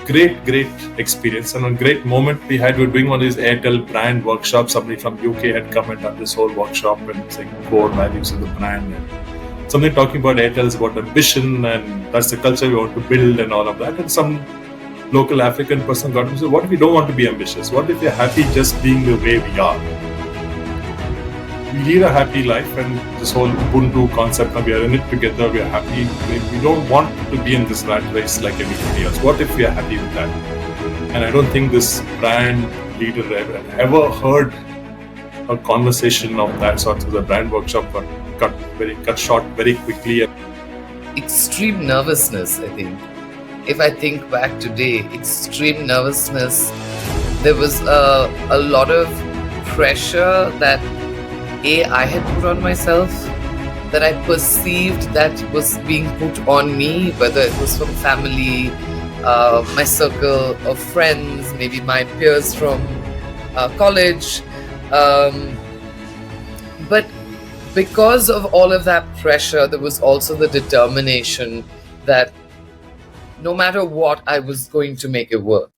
great experience and a great moment we had. We were doing one of these Airtel brand workshops. Somebody from UK had come and done this whole workshop and saying core values of the brand and something talking about Airtel is about ambition and that's the culture we want to build and all of that. And some local African person got to say, what if we don't want to be ambitious? What if we're happy just being the way we are? We lead a happy life, and this whole Ubuntu concept, we are in it together, we are happy. We don't want to be in this rat race like everybody else. What if we are happy with that? And I don't think this brand leader ever heard a conversation of that sort. So the brand workshop got short very quickly. Extreme nervousness, I think. If I think back today, extreme nervousness. There was a lot of pressure that I had put on myself, that I perceived that was being put on me, whether it was from family, my circle of friends, maybe my peers from college. But because of all of that pressure, there was also the determination that no matter what, I was going to make it work.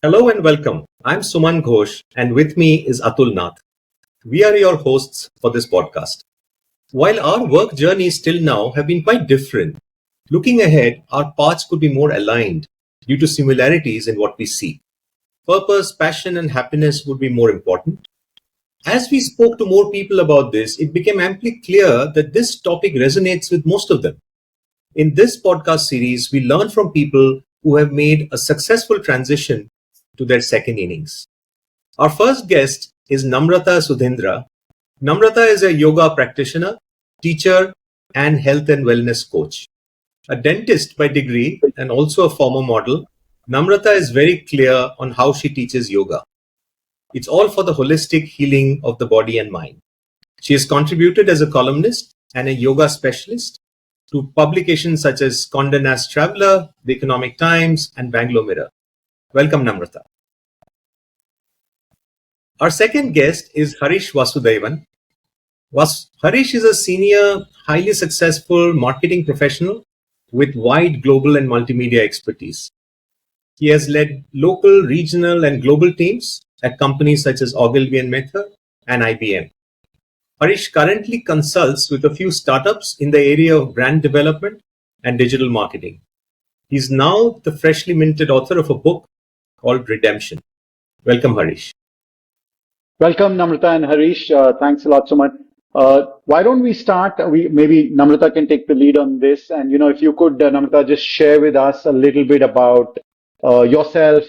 Hello and welcome. I'm Suman Ghosh, and with me is Atul Nath. We are your hosts for this podcast. While our work journeys till now have been quite different, looking ahead, our paths could be more aligned due to similarities in what we seek. Purpose, passion, and happiness would be more important. As we spoke to more people about this, it became amply clear that this topic resonates with most of them. In this podcast series, we learn from people who have made a successful transition to their second innings. Our first guest is Namrata Sudhindra. Namrata is a yoga practitioner, teacher, and health and wellness coach. A dentist by degree and also a former model, Namrata is very clear on how she teaches yoga. It's all for the holistic healing of the body and mind. She has contributed as a columnist and a yoga specialist to publications such as Condé Nast Traveler, The Economic Times, and Bangalore Mirror. Welcome, Namrata. Our second guest is Harish Vasudevan. Harish is a senior, highly successful marketing professional with wide global and multimedia expertise. He has led local, regional, and global teams at companies such as Ogilvy and Mather and IBM. Harish currently consults with a few startups in the area of brand development and digital marketing. He's now the freshly minted author of a book called Redemption. Welcome, Harish. Welcome, Namrata and Harish. Thanks a lot so much. Why don't we start? Maybe Namrata can take the lead on this. And, if you could, Namrata, just share with us a little bit about yourself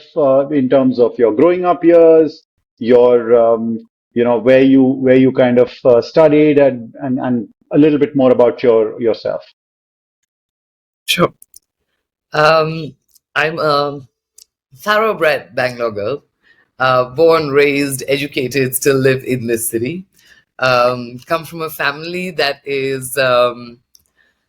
in terms of your growing up years, your, where you kind of studied and a little bit more about yourself. Sure. I'm a thoroughbred Bangalore girl. Born, raised, educated, still live in this city. Come from a family that is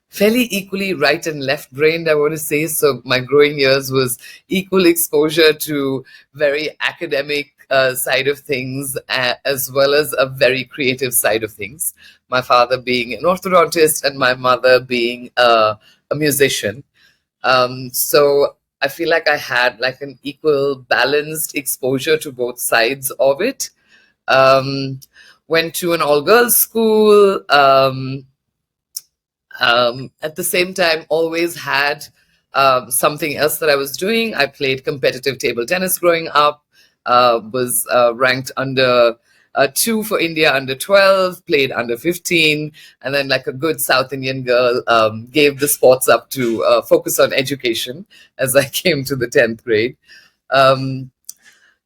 fairly equally right and left brained, I want to say. So my growing years was equal exposure to very academic side of things as well as a very creative side of things. My father being an orthodontist and my mother being a musician. So I feel like I had like an equal balanced exposure to both sides of it. Went to an all-girls school. At the same time, always had something else that I was doing. I played competitive table tennis growing up, was ranked under 2 for India under 12, played under 15, and then like a good South Indian girl, gave the sports up to focus on education as I came to the 10th grade.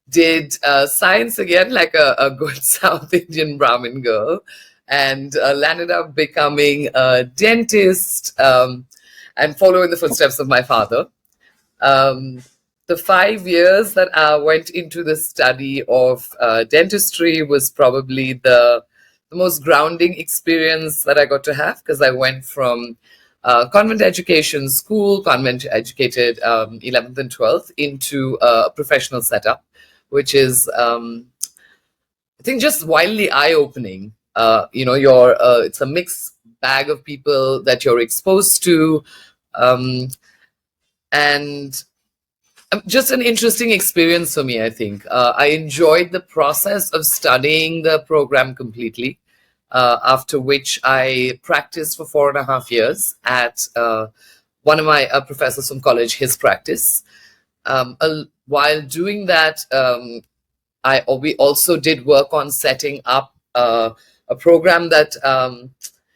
Did science again like a good South Indian Brahmin girl, and landed up becoming a dentist and following the footsteps of my father. The 5 years that I went into the study of dentistry was probably the most grounding experience that I got to have, because I went from convent education school, convent educated 11th and 12th, into a professional setup, which is, I think, just wildly eye-opening. It's a mixed bag of people that you're exposed to. And Just an interesting experience for me, I think. I enjoyed the process of studying the program completely, after which I practiced for 4.5 years at one of my professors from college, his practice. While doing that, we also did work on setting up a program that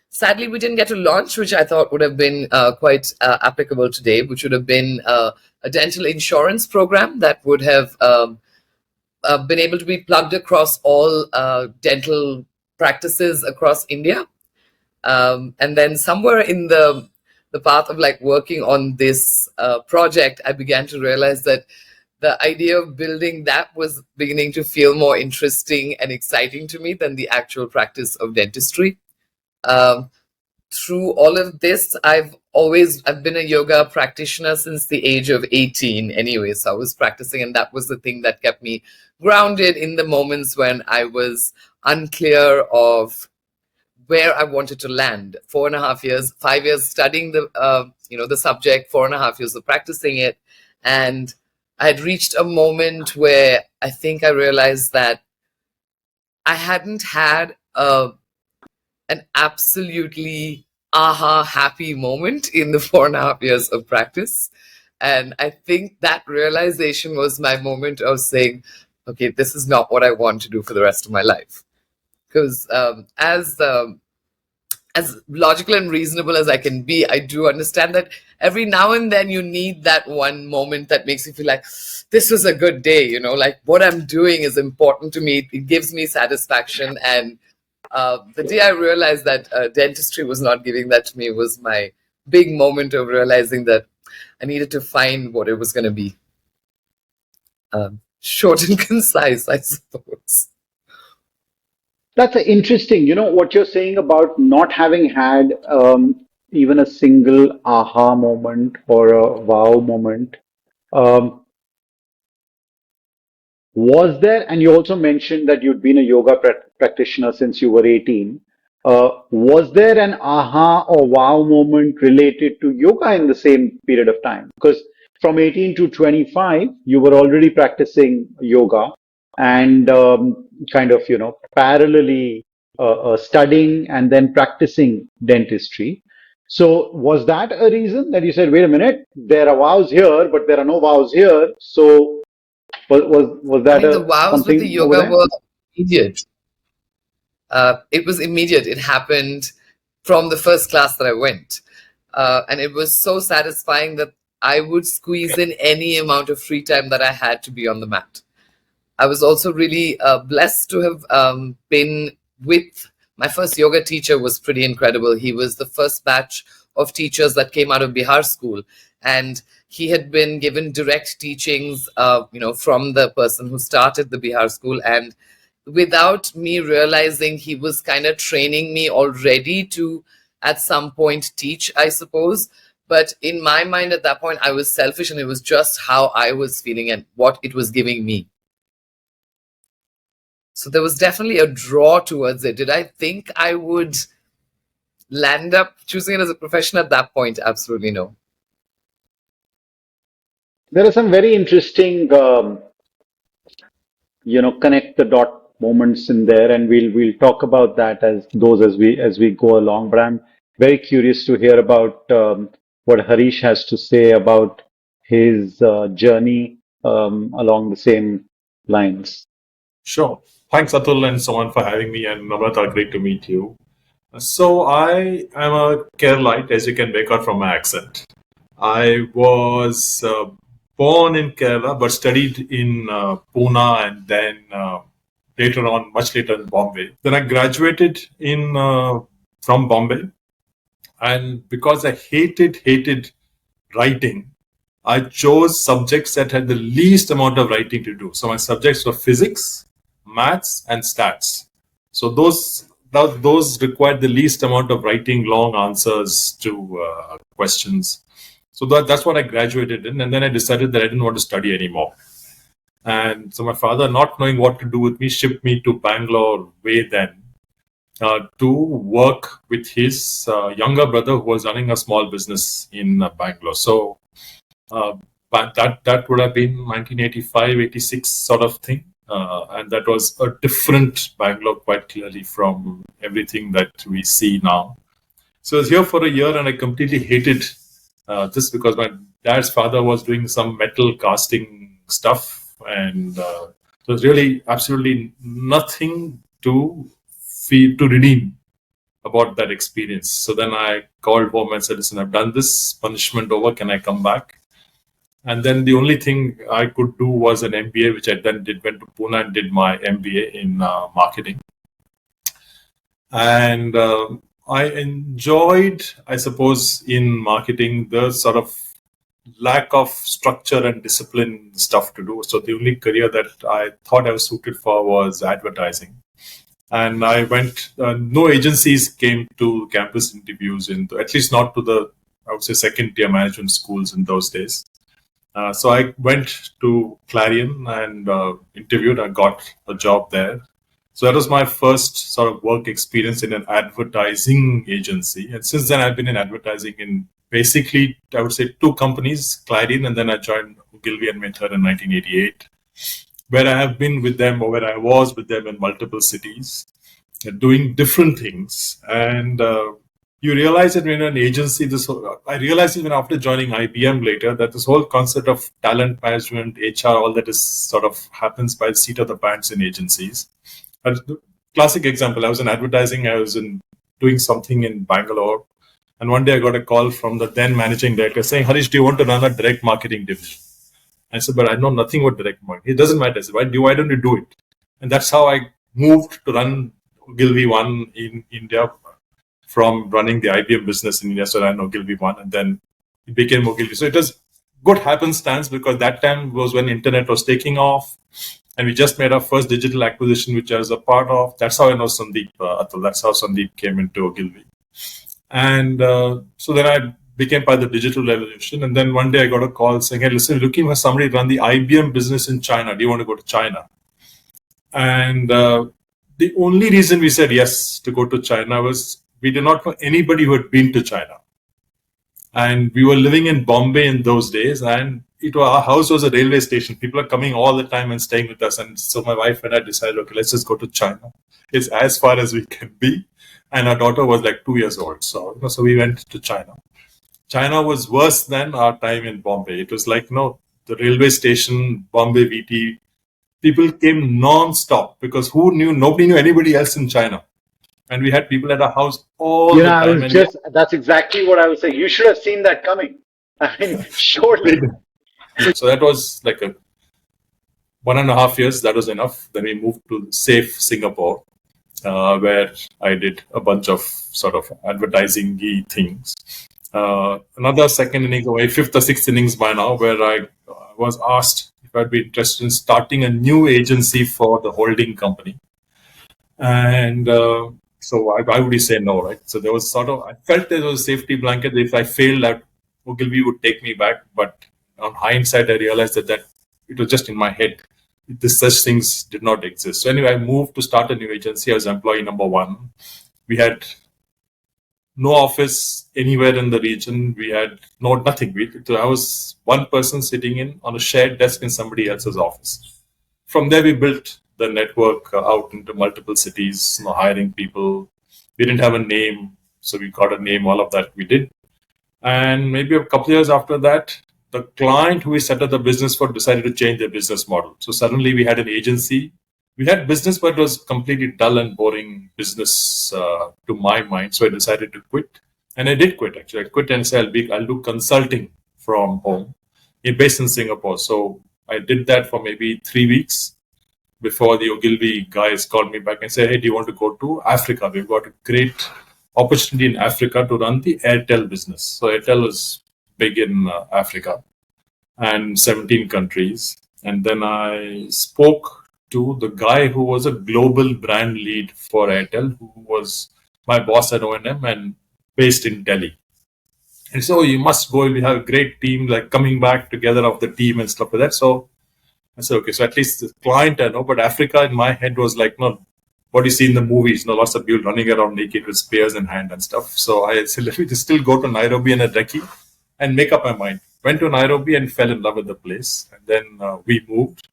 sadly we didn't get to launch, which I thought would have been quite applicable today, which would have been a dental insurance program that would have been able to be plugged across all dental practices across India. And then somewhere in the path of like working on this project, I began to realize that the idea of building that was beginning to feel more interesting and exciting to me than the actual practice of dentistry. Um, Through all of this, I've been a yoga practitioner since the age of 18 anyway. So I was practicing, and that was the thing that kept me grounded in the moments when I was unclear of where I wanted to land. 4.5 years, 5 years studying the subject, 4.5 years of practicing it, and I had reached a moment where I think I realized that I hadn't had an absolutely aha happy moment in the 4.5 years of practice. And I think that realization was my moment of saying, okay, this is not what I want to do for the rest of my life. Because as logical and reasonable as I can be, I do understand that every now and then you need that one moment that makes you feel like this was a good day, like what I'm doing is important to me. It gives me satisfaction. And the day I realized that dentistry was not giving that to me was my big moment of realizing that I needed to find what it was going to be. Short and concise, I suppose. That's interesting. What you're saying about not having had even a single aha moment or a wow moment. Um, Was there, and you also mentioned that you'd been a yoga practitioner since you were 18. Was there an aha or wow moment related to yoga in the same period of time? Because from 18 to 25, you were already practicing yoga and kind of, parallelly studying and then practicing dentistry. So was that a reason that you said, wait a minute, there are vows here, but there are no vows here? So was I that mean, the wows with the something over yoga there? were immediate. It was immediate. It happened from the first class that I went. And it was so satisfying that I would squeeze in any amount of free time that I had to be on the mat. I was also really blessed to have been with my first yoga teacher. Was pretty incredible. He was the first batch of teachers that came out of Bihar school, and he had been given direct teachings, from the person who started the Bihar school. And without me realizing, he was kind of training me already to, at some point, teach, I suppose. But in my mind at that point, I was selfish, and it was just how I was feeling and what it was giving me. So there was definitely a draw towards it. Did I think I would land up choosing it as a profession at that point? Absolutely no. There are some very interesting, connect the dot moments in there, and we'll talk about that as we go along. But I'm very curious to hear about what Harish has to say about his journey along the same lines. Sure. Thanks, Atul and Soman, for having me, and Namrata, great to meet you. So I am a Keralite, as you can make out from my accent. I was born in Kerala, but studied in Pune, and then later on, much later in Bombay. Then I graduated in from Bombay, and because I hated writing, I chose subjects that had the least amount of writing to do. So my subjects were physics, maths, and stats. So those required the least amount of writing long answers to questions. So that's what I graduated in, and then I decided that I didn't want to study anymore. And so my father, not knowing what to do with me, shipped me to Bangalore way then to work with his younger brother who was running a small business in Bangalore. So uh, but that would have been 1985, 86 sort of thing. And that was a different Bangalore quite clearly from everything that we see now. So I was here for a year and I completely hated this because my dad's father was doing some metal casting stuff, and there was really absolutely nothing to redeem about that experience. So then I called home and said, listen, I've done this, punishment over, can I come back? And then the only thing I could do was an MBA, which I then went to Pune and did my MBA in marketing. And I enjoyed, I suppose, in marketing, the sort of lack of structure and discipline stuff to do. So the only career that I thought I was suited for was advertising. And I went, no agencies came to campus interviews, at least not to the, I would say, second tier management schools in those days. So I went to Clarion and interviewed. I got a job there. So that was my first sort of work experience in an advertising agency. And since then, I've been in advertising in basically, I would say, two companies, Clarion, and then I joined Ogilvy and Mather in 1988, where I have been with them, or where I was with them in multiple cities, doing different things. And you realize that when an agency, I realized even after joining IBM later, that this whole concept of talent management, HR, all that is sort of happens by the seat of the pants in agencies. A classic example, I was in advertising, I was doing something in Bangalore, and one day I got a call from the then managing director saying, Harish, do you want to run a direct marketing division? I said, but I know nothing about direct marketing. It doesn't matter. I said, why don't you do it? And that's how I moved to run Ogilvy One in India, from running the IBM business in India. So I ran Ogilvy One, and then it became Ogilvy. So it was good happenstance because that time was when internet was taking off. And we just made our first digital acquisition, which I was a part of. That's how I know Sandeep Atul. That's how Sandeep came into Ogilvy. And so then I became part of the digital revolution. And then one day I got a call saying, hey, listen, we're looking for somebody to run the IBM business in China. Do you want to go to China? And the only reason we said yes to go to China was we did not know anybody who had been to China. And we were living in Bombay in those days, and our house was a railway station. People are coming all the time and staying with us. And so my wife and I decided, okay, let's just go to China. It's as far as we can be. And our daughter was like 2 years old. So we went to China. China was worse than our time in Bombay. It was like, the railway station, Bombay VT, people came non-stop because nobody knew anybody else in China. And we had people at our house all the time. That's exactly what I was saying. You should have seen that coming. I mean, surely. So that was like 1.5 years. That was enough. Then we moved to safe Singapore, where I did a bunch of sort of advertising-y things. Another second innings, or fifth or sixth innings by now, where I was asked if I'd be interested in starting a new agency for the holding company. And so why would you say no, right? So there was I felt there was a safety blanket. If I failed, that Ogilvy would take me back. But on hindsight, I realized that it was just in my head. Such things did not exist. So anyway, I moved to start a new agency. I was employee number one. We had no office anywhere in the region. We had nothing. I was one person sitting on a shared desk in somebody else's office. From there, we built the network out into multiple cities, hiring people. We didn't have a name, so we got a name, all of that we did. And maybe a couple of years after that, the client who we set up the business for decided to change their business model. So suddenly we had an agency. We had business, but it was completely dull and boring business to my mind. So I decided to quit. And I did quit, actually. I quit and said, I'll do consulting from home, based in Singapore. So I did that for maybe 3 weeks before the Ogilvy guys called me back and said, hey, do you want to go to Africa? We've got a great opportunity in Africa to run the Airtel business. So Airtel is big in Africa and 17 countries. And then I spoke to the guy who was a global brand lead for Airtel, who was my boss at O&M and based in Delhi. And so you must go. We have a great team, like coming back together of the team and stuff like that. So I said, okay, so at least the client I know, but Africa in my head was like, what you see in the movies, lots of people running around naked with spears in hand and stuff. So I said, let me just still go to Nairobi and Adreki and make up my mind. went to Nairobi and fell in love with the place. And then we moved.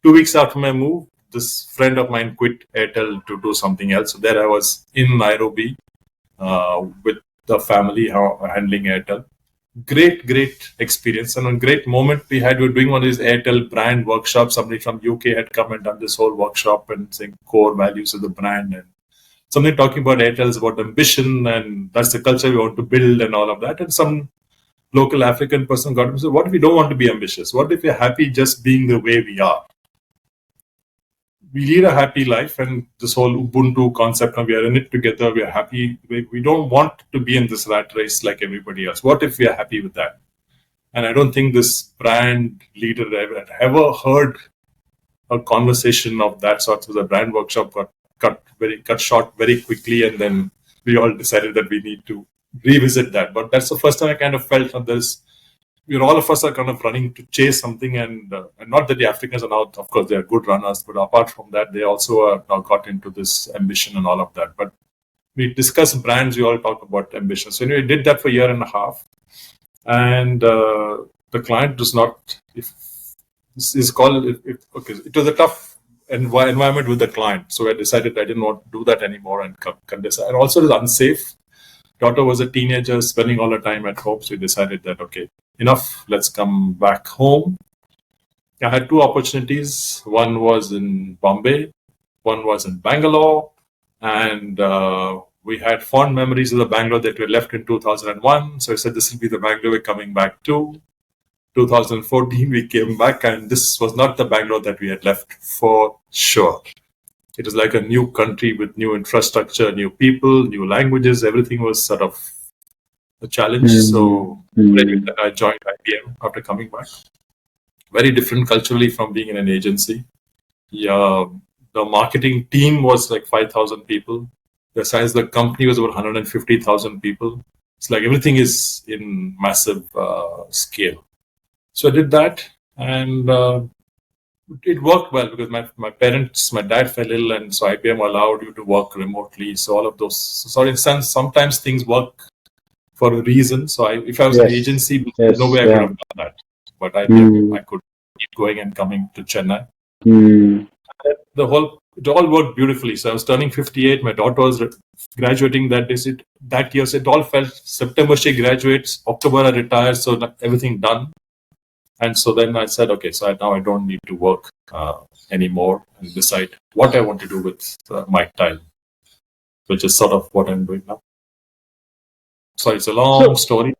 2 weeks after my move, this friend of mine quit Airtel to do something else. So there I was in Nairobi with the family handling Airtel. Great experience and a great moment we had. We were doing one of these Airtel brand workshops. Somebody from UK had come and done this whole workshop and saying core values of the brand and something talking about Airtel is about ambition and that's the culture we want to build and all of that. And some local African person got up and said, what if we don't want to be ambitious? What if we're happy just being the way we are? We lead a happy life, and this whole Ubuntu concept of we are in it together, we are happy. We don't want to be in this rat race like everybody else. What if we are happy with that? And I don't think this brand leader ever heard a conversation of that sort. So the brand workshop got cut short very quickly, and then we all decided that we need to revisit that. But that's the first time I kind of felt that there's all of us are kind of running to chase something, and not that the Africans are now, of course, they are good runners, but apart from that, they also are now got into this ambition and all of that. But we discuss brands, we all talk about ambition. So anyway, we did that for a year and a half, and the client does not. It was a tough environment with the client, so I decided I didn't want to do that anymore and decide. And also, it was unsafe. Daughter was a teenager, spending all her time at home, so we decided that okay, enough, let's come back home. I had two opportunities. One was in Bombay, one was in Bangalore, and we had fond memories of the Bangalore that we left in 2001. So I said, this will be the Bangalore we're coming back to. 2014, we came back, and this was not the Bangalore that we had left for sure. It was like a new country with new infrastructure, new people, new languages. Everything was sort of a challenge. So I joined IBM after coming back. Very different culturally from being in an agency. Yeah, the marketing team was like 5,000 people. The size of the company was about 150,000 people. It's like everything is in massive scale. So I did that, and it worked well because my parents, my dad fell ill, and so IBM allowed you to work remotely. So all of those, sometimes things work for a reason. So if I was an agency, there's no way I could have done that. But I could keep going and coming to Chennai. It all worked beautifully. So I was turning 58. My daughter was graduating that year. So it all felt September she graduates, October I retire. So everything done. And so then I said, okay, so now I don't need to work anymore and decide what I want to do with my time, which is sort of what I'm doing now. Sorry, it's a long story.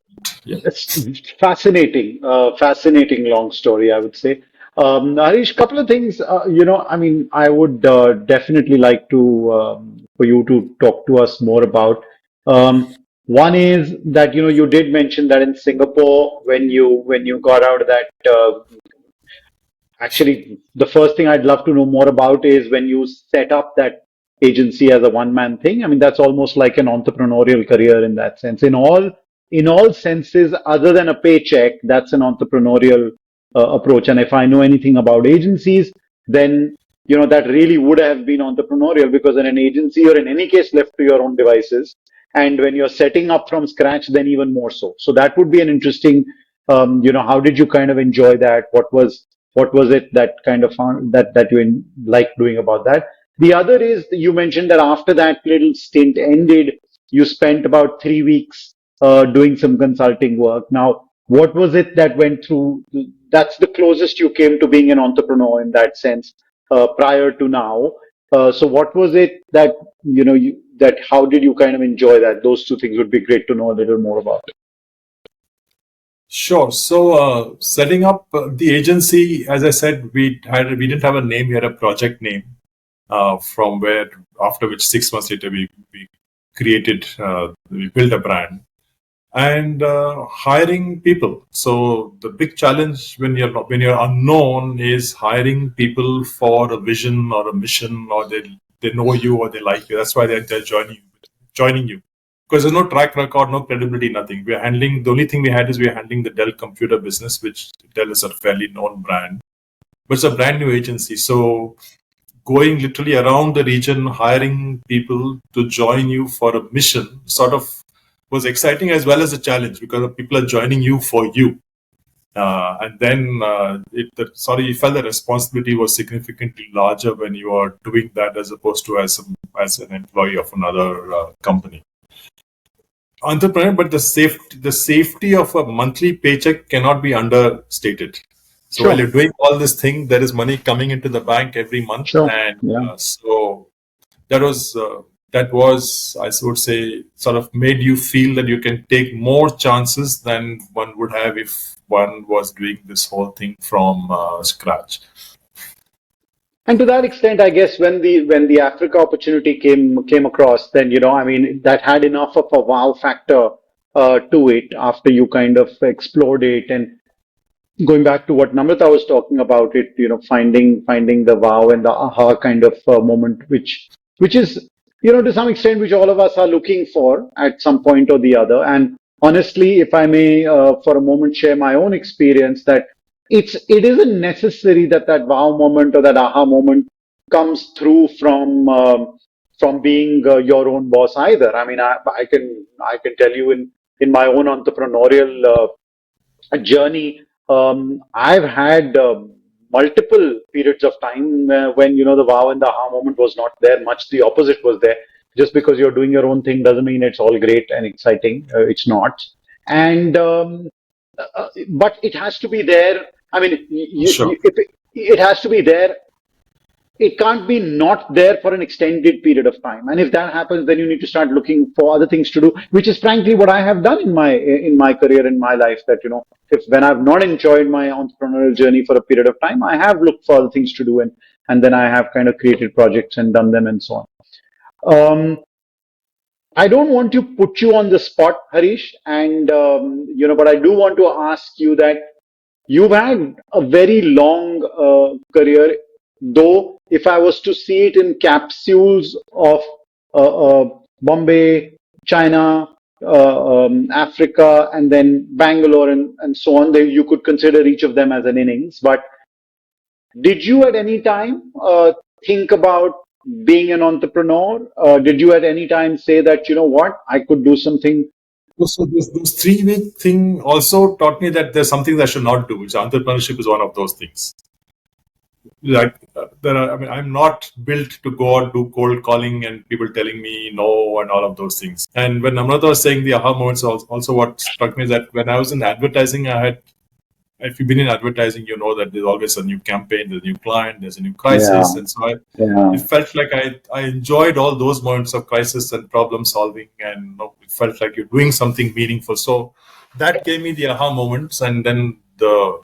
Yeah. It's fascinating long story, I would say. Harish, couple of things, I would definitely like to, for you to talk to us more about. One is that, you did mention that in Singapore, when you got out of that, actually, the first thing I'd love to know more about is when you set up that agency as a one-man thing. I mean, that's almost like an entrepreneurial career in that sense. In all senses, other than a paycheck, that's an entrepreneurial approach. And if I know anything about agencies, then that really would have been entrepreneurial, because in an agency, you're in any case left to your own devices. And when you're setting up from scratch, then even more so. So that would be an interesting, how did you kind of enjoy that? What was it that kind of found that you liked doing about that? The other is, you mentioned that after that little stint ended, you spent about 3 weeks doing some consulting work. Now, what was it that went through? That's the closest you came to being an entrepreneur in that sense prior to now. So what was it that, how did you kind of enjoy that? Those two things would be great to know a little more about. Sure. So setting up the agency, as I said, we didn't have a name. We had a project name from where, after which 6 months later, we created, we built a brand. And hiring people. So the big challenge when you're unknown is hiring people for a vision or a mission, or they know you or they like you. That's why they're joining you. Because there's no track record, no credibility, nothing. The only thing we had is we are handling the Dell computer business, which Dell is a fairly known brand, but it's a brand new agency. So going literally around the region, hiring people to join you for a mission sort of was exciting as well as a challenge, because people are joining you for you. And then you felt the responsibility was significantly larger when you are doing that as opposed to as an employee of another company. Entrepreneur, but the safety of a monthly paycheck cannot be understated. So Sure. while you're doing all this thing, there is money coming into the bank every month, Sure. and Yeah. so that was I would say sort of made you feel that you can take more chances than one would have if one was doing this whole thing from scratch. And to that extent, I guess when the Africa opportunity came across, then I mean that had enough of a wow factor to it after you kind of explored it. And going back to what Namrata was talking about, it finding the wow and the aha kind of moment, which is to some extent which all of us are looking for at some point or the other. And honestly, if I may for a moment share my own experience, that it isn't necessary that that wow moment or that aha moment comes through from being your own boss either. I mean, I can tell you in my own entrepreneurial journey, I've had multiple periods of time when the wow and the aha moment was not there. Much the opposite was there. Just because you're doing your own thing doesn't mean it's all great and exciting. It's not. And but it has to be there. I mean, Sure. if it has to be there. It can't be not there for an extended period of time. And if that happens, then you need to start looking for other things to do, which is frankly what I have done in my career, in my life. That if when I've not enjoyed my entrepreneurial journey for a period of time, I have looked for other things to do, and then I have kind of created projects and done them and so on. I don't want to put you on the spot, Harish, and but I do want to ask you that you've had a very long career, though if I was to see it in capsules of Bombay, China, Africa, and then Bangalore, and so on, then you could consider each of them as an innings. But did you at any time think about being an entrepreneur? Did you at any time say that, what, I could do something? So this 3-week thing also taught me that there's something that I should not do, which entrepreneurship is one of those things. Like I'm not built to go out do cold calling and people telling me no and all of those things. And when Namrata was saying the aha moments, also what struck me is that when I was in advertising, if you've been in advertising, you know that there's always a new campaign, there's a new client, there's a new crisis, and so it felt like I enjoyed all those moments of crisis and problem solving, and it felt like you're doing something meaningful. So that gave me the aha moments, and then the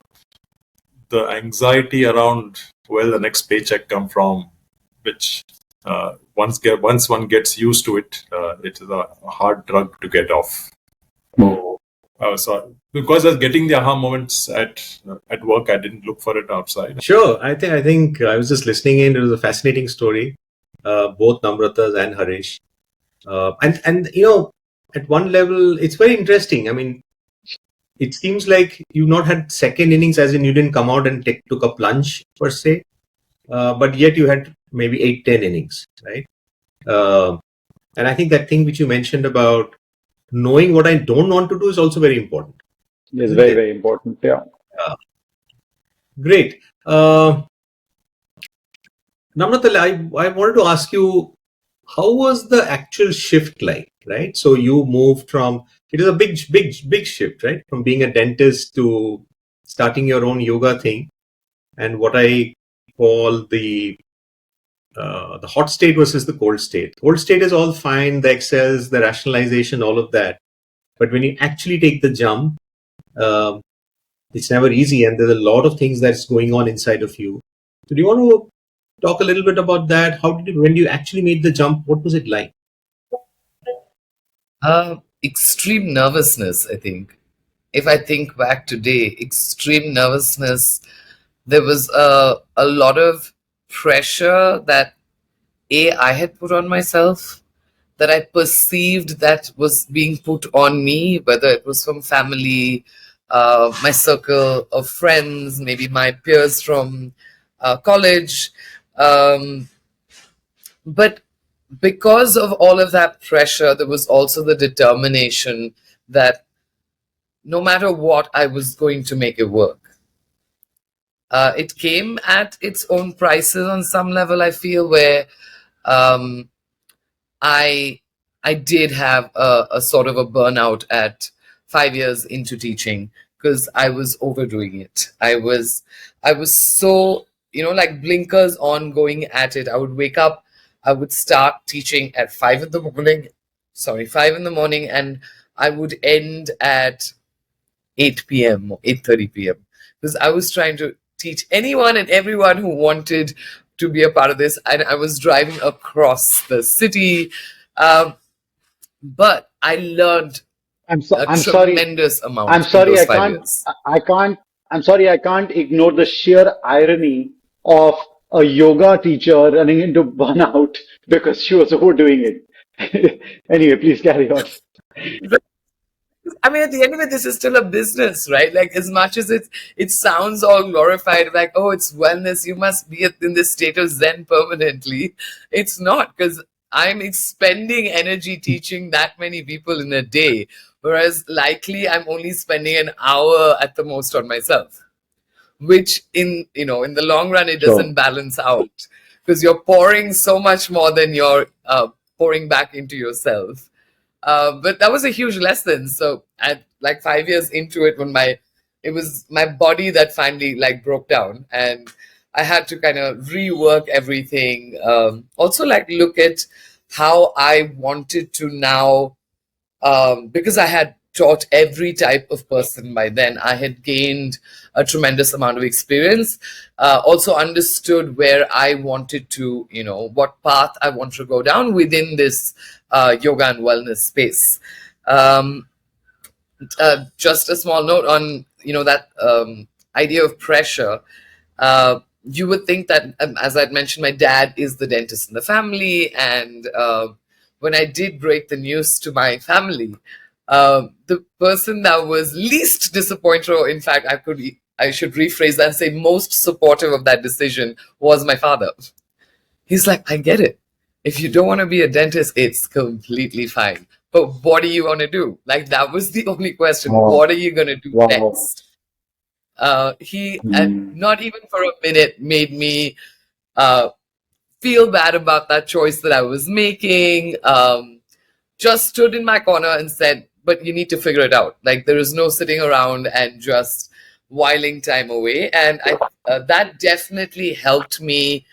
anxiety around where the next paycheck come from, which once one gets used to it, it is a hard drug to get off. So because I was getting the aha moments at work, I didn't look for it outside. Sure. I think I was just listening in. It was a fascinating story, both Namrata's and Harish. And at one level, it's very interesting. I mean, it seems like you've not had second innings, as in you didn't come out and took a plunge per se, but yet you had maybe 8-10 innings, right? And I think that thing which you mentioned about knowing what I don't want to do is also very important. It's very, very important. Yeah. Great. Namrata, I wanted to ask you, how was the actual shift like, right? So you moved from, it is a big shift, right? From being a dentist to starting your own yoga thing, and what I call the hot state versus the cold state. Cold state is all fine, the excels, the rationalization, all of that. But when you actually take the jump, it's never easy, and there's a lot of things that's going on inside of you. So do you want to talk a little bit about that? When you actually made the jump, what was it like? Extreme nervousness, I think. If I think back today, extreme nervousness. There was a lot of pressure that I had put on myself, that I perceived that was being put on me, whether it was from family, my circle of friends, maybe my peers from college. But because of all of that pressure, there was also the determination that no matter what, I was going to make it work. It came at its own prices on some level, I feel, where um, I I did have a sort of a burnout at 5 years into teaching because I was overdoing it. I was so, like blinkers on, going at it. I would wake up, I would start teaching at 5 in the morning, and I would end at 8 p.m. or 8:30 p.m. because I was trying to teach anyone and everyone who wanted to be a part of this, and I was driving across the city. Um, but I learned a I'm sorry. tremendous I'm amount in sorry. those 5 years. I can't. I'm sorry. I can't ignore the sheer irony of a yoga teacher running into burnout because she was overdoing it. Anyway, please carry on. I mean, at the end of it, this is still a business, right? Like, as much as it sounds all glorified, like, oh, it's wellness, you must be in this state of Zen permanently. It's not, because I'm expending energy teaching that many people in a day, whereas likely I'm only spending an hour at the most on myself, which in the long run, it Sure. doesn't balance out because you're pouring so much more than you're pouring back into yourself. But that was a huge lesson. So at like 5 years into it, when it was my body that finally like broke down, and I had to kind of rework everything. Also, like look at how I wanted to now, because I had taught every type of person by then. I had gained a tremendous amount of experience. Also understood where I wanted to, what path I wanted to go down within this yoga and wellness space. Um, just a small note on, that idea of pressure. You would think that, as I'd mentioned, my dad is the dentist in the family, and when I did break the news to my family, the person that was least disappointed, or in fact, I should rephrase that and say most supportive of that decision, was my father. He's like, I get it. If you don't want to be a dentist, it's completely fine. But what do you want to do? Like, that was the only question. Wow. What are you going to do Wow. next? He, and Mm. not even for a minute, made me feel bad about that choice that I was making. Just stood in my corner and said, but you need to figure it out. Like, there is no sitting around and just whiling time away. And that definitely helped me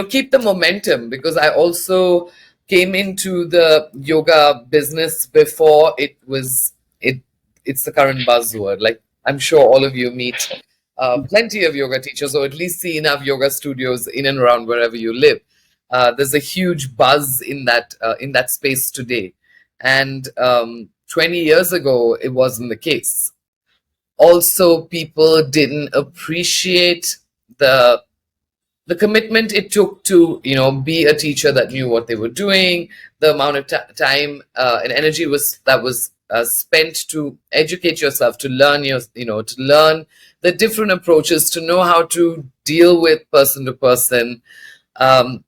keep the momentum, because I also came into the yoga business before it's the current buzzword. Like, I'm sure all of you meet plenty of yoga teachers, or at least see enough yoga studios in and around wherever you live. There's a huge buzz in that space today, and 20 years ago it wasn't the case. Also, people didn't appreciate the commitment it took to be a teacher that knew what they were doing, the amount of time and energy that was spent to educate yourself, to learn to learn the different approaches, to know how to deal with person to person. And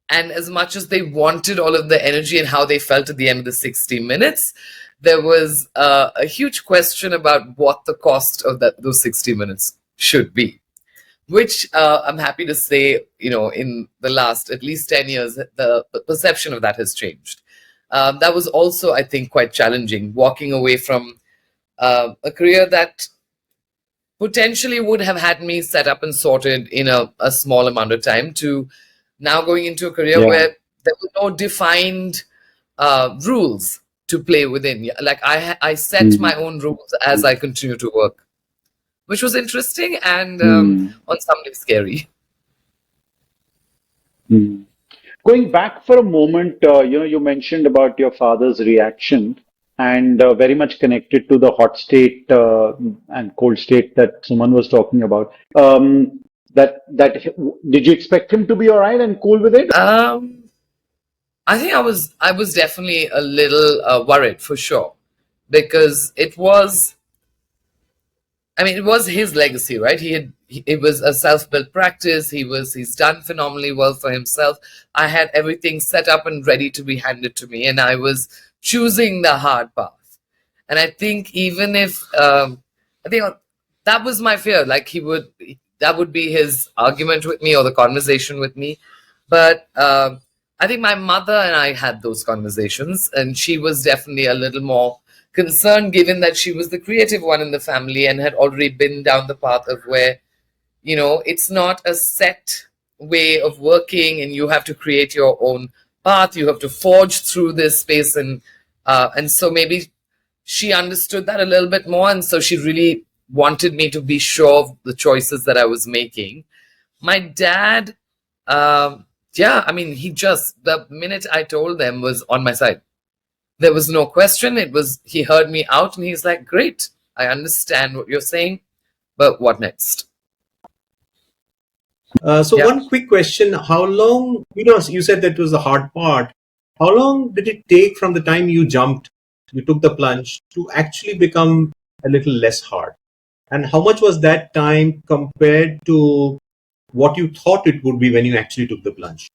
as much as they wanted all of the energy and how they felt at the end of the 60 minutes, there was a huge question about what the cost of those 60 minutes should be, which I'm happy to say, in the last at least 10 years, the perception of that has changed. That was also, I think, quite challenging, walking away from a career that potentially would have had me set up and sorted in a small amount of time, to now going into a career Yeah. where there were no defined rules to play within. Yeah, like, I set my own rules as I continue to work, which was interesting and Mm. on some days scary. Mm. Going back for a moment, you mentioned about your father's reaction, and very much connected to the hot state and cold state that Suman was talking about. Did you expect him to be all right and cool with it? I think I was definitely a little worried, for sure, because it was his legacy, right? It was a self-built practice. He's done phenomenally well for himself. I had everything set up and ready to be handed to me, and I was choosing the hard path. And I think even if I think that was my fear, like that would be his argument with me or the conversation with me. But I think my mother and I had those conversations, and she was definitely a little more concerned, given that she was the creative one in the family and had already been down the path of where, it's not a set way of working, and you have to create your own path. You have to forge through this space, and so maybe she understood that a little bit more, and so she really wanted me to be sure of the choices that I was making. My dad, yeah, I mean, the minute I told them, was on my side. There was no question. He heard me out, and he's like, great, I understand what you're saying, but what next? So Yeah. one quick question: how long? You said that was the hard part. How long did it take from the time you took the plunge, to actually become a little less hard? And how much was that time compared to what you thought it would be when you actually took the plunge?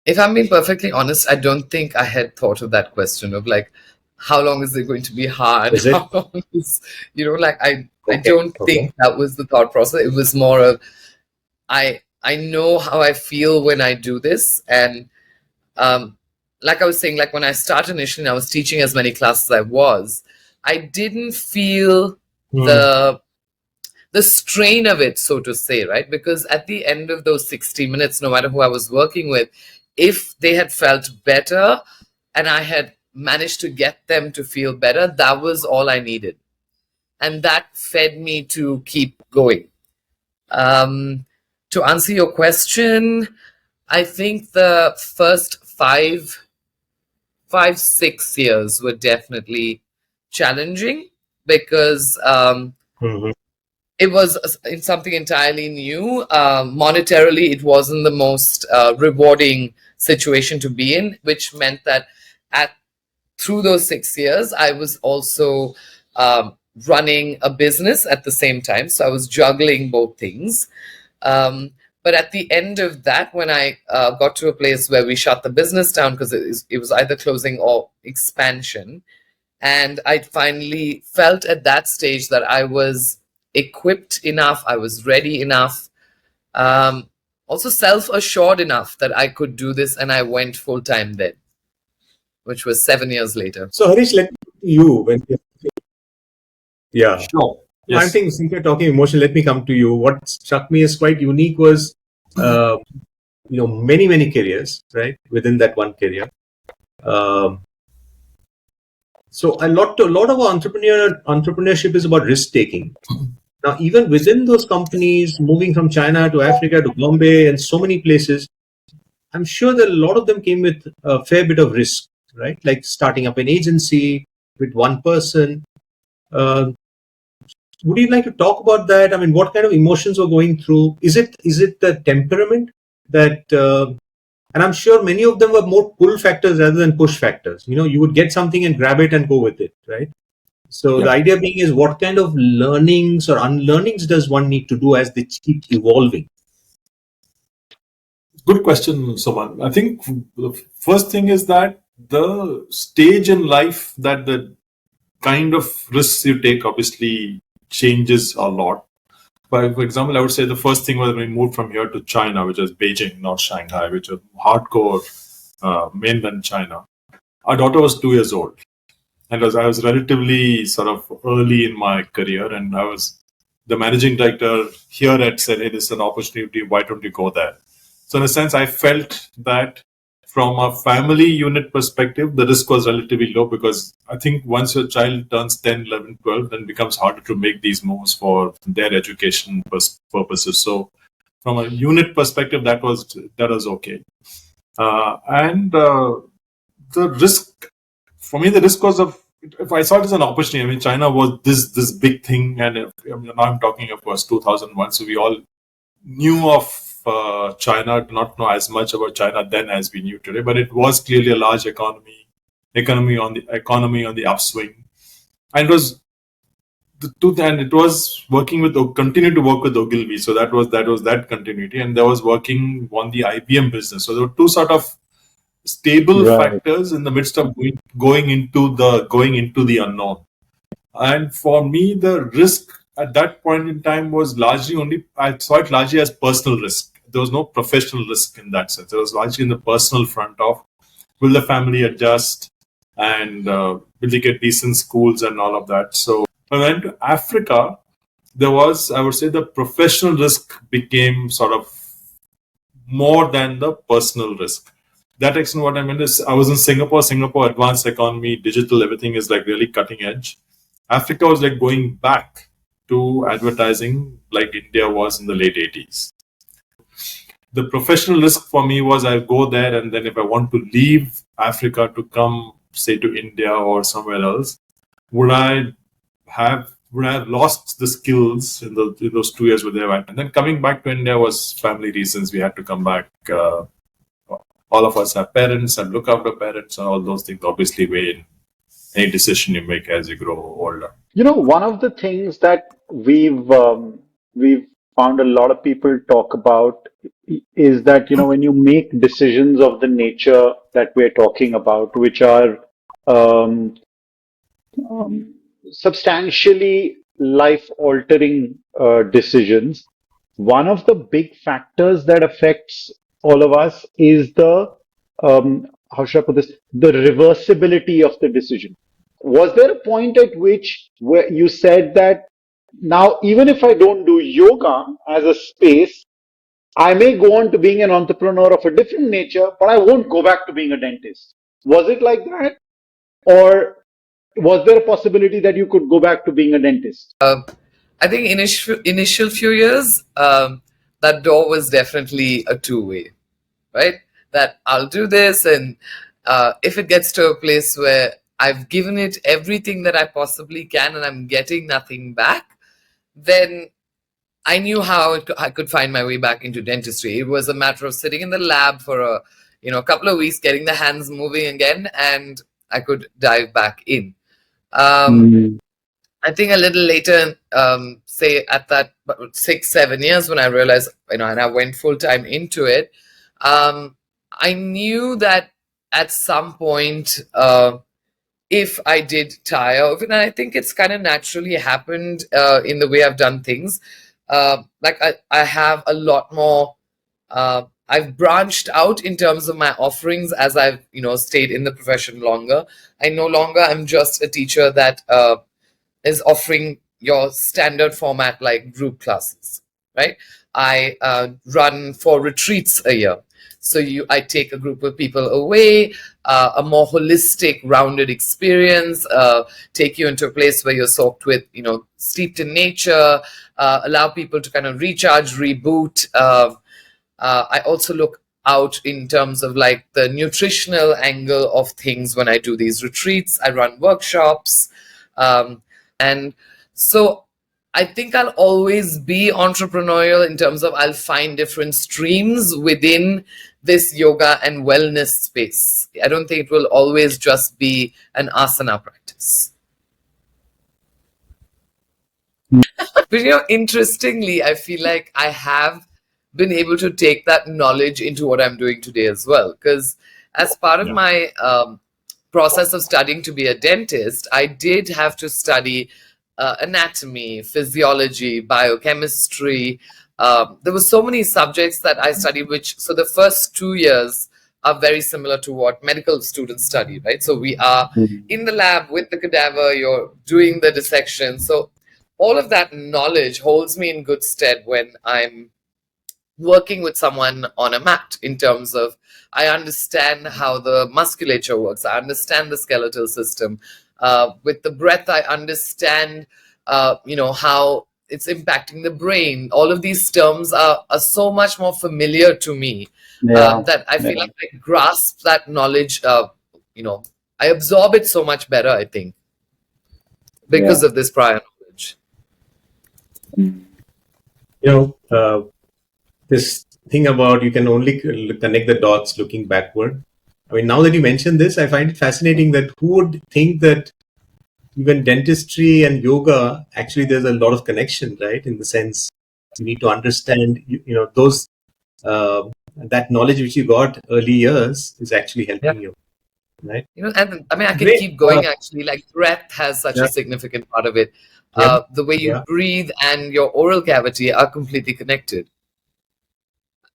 If I'm being perfectly honest, I don't think I had thought of that question of like, how long is it going to be hard? Is it? How long is, I don't think that was the thought process. It was more of, I know how I feel when I do this. And like I was saying, like when I started initially, I was teaching as many classes as I was. I didn't feel the strain of it, so to say, right? Because at the end of those 60 minutes, no matter who I was working with, if they had felt better and I had managed to get them to feel better, that was all I needed. And that fed me to keep going. To answer your question, I think the first 6 years were definitely challenging, because it was something entirely new. Monetarily, it wasn't the most rewarding situation to be in, which meant that through those 6 years, I was also running a business at the same time. So I was juggling both things. But at the end of that, when I got to a place where we shut the business down because it was either closing or expansion, and I finally felt at that stage that I was equipped enough, I was ready enough, also self-assured enough that I could do this, and I went full-time then, which was 7 years later. So Harish, let me to you. Yeah. Sure. Yes. I think since you're talking emotion, let me come to you. What struck me as quite unique was, many careers, right, within that one career. So a lot of entrepreneurship is about risk taking. Now, even within those companies, moving from China to Africa to Bombay and so many places, I'm sure that a lot of them came with a fair bit of risk, right? Like starting up an agency with one person. Would you like to talk about that? I mean, what kind of emotions were going through? Is it the temperament that, and I'm sure many of them were more pull factors rather than push factors. You would get something and grab it and go with it, right? So the idea being is, what kind of learnings or unlearnings does one need to do as they keep evolving? Good question, Suman. I think the first thing is that the stage in life, that the kind of risks you take obviously changes a lot. For example, I would say the first thing was when we moved from here to China, which is Beijing, not Shanghai, which is hardcore mainland China. Our daughter was 2 years old. And I was relatively sort of early in my career, and the managing director here had said, hey, this is an opportunity, why don't you go there? So in a sense, I felt that from a family unit perspective, the risk was relatively low, because I think once your child turns 10, 11, 12, then it becomes harder to make these moves for their education purposes. So from a unit perspective, that was okay. The risk, for me, the risk was if I saw it as an opportunity. I mean, China was this big thing, and now I'm talking, of course, 2001. So we all knew of China, not know as much about China then as we knew today, but it was clearly a large economy on the upswing, and it was continued to work with Ogilvy. So that was that continuity, and there was working on the IBM business. So there were two sort of stable Right. factors in the midst of going into the unknown. And for me, the risk at that point in time was largely I saw it largely as personal risk. There was no professional risk in that sense. It was largely in the personal front of, will the family adjust, and will they get decent schools and all of that. So when I went to Africa, there was, I would say, the professional risk became sort of more than the personal risk. That extent, what I meant is, I was in Singapore, advanced economy, digital, everything is like really cutting edge. Africa was like going back to advertising like India was in the late 80s. The professional risk for me was, I go there, and then if I want to leave Africa to come, say, to India or somewhere else, would I have lost the skills in those 2 years where they went? And then coming back to India was family reasons. We had to come back. All of us have parents and look after parents, and all those things obviously weigh in any decision you make as you grow older. One of the things that we've found a lot of people talk about is that when you make decisions of the nature that we're talking about, which are um, um, substantially life-altering decisions, one of the big factors that affects all of us is the how should I put this? The reversibility of the decision. Was there a point at which where you said that now, even if I don't do yoga as a space, I may go on to being an entrepreneur of a different nature, but I won't go back to being a dentist? Was it like that? Or was there a possibility that you could go back to being a dentist? I think initial few years, that door was definitely a two-way, right? That I'll do this, and if it gets to a place where I've given it everything that I possibly can and I'm getting nothing back, then I knew how I could find my way back into dentistry. It was a matter of sitting in the lab for a couple of weeks, getting the hands moving again, and I could dive back in. I think a little later, say at that 6-7 years, when I realized, and I went full time into it, I knew that at some point, if I did tire of it, and I think it's kind of naturally happened in the way I've done things. Like I have a lot more. I've branched out in terms of my offerings as I've stayed in the profession longer. I no longer am just a teacher that is offering your standard format like group classes, right? I run 4 retreats a year. So I take a group of people away, a more holistic, rounded experience, take you into a place where you're soaked with, steeped in nature, allow people to kind of recharge, reboot. I also look out in terms of like the nutritional angle of things when I do these retreats. I run workshops. And so I think I'll always be entrepreneurial in terms of I'll find different streams within this yoga and wellness space. I don't think it will always just be an asana practice. But interestingly, I feel like I have been able to take that knowledge into what I'm doing today as well. Because as part of my process of studying to be a dentist, I did have to study anatomy, physiology, biochemistry. There were so many subjects that I studied, so the first 2 years are very similar to what medical students study, right? So we are in the lab with the cadaver, you're doing the dissection. So all of that knowledge holds me in good stead when I'm working with someone on a mat, in terms of I understand how the musculature works, I understand the skeletal system. With the breath, I understand how it's impacting the brain. All of these terms are so much more familiar to me that I feel like I grasp that knowledge. I absorb it so much better, I think, because of this prior knowledge. This thing about you can only connect the dots looking backward. I mean, now that you mention this, I find it fascinating that who would think that even dentistry and yoga, actually there's a lot of connection, right? In the sense you need to understand, those that knowledge which you got early years is actually Yeah. helping you, right? And I mean, I can Great. keep going actually. Like breath has such Yeah. a significant part of it. Yeah. The way you Yeah. breathe and your oral cavity are completely connected.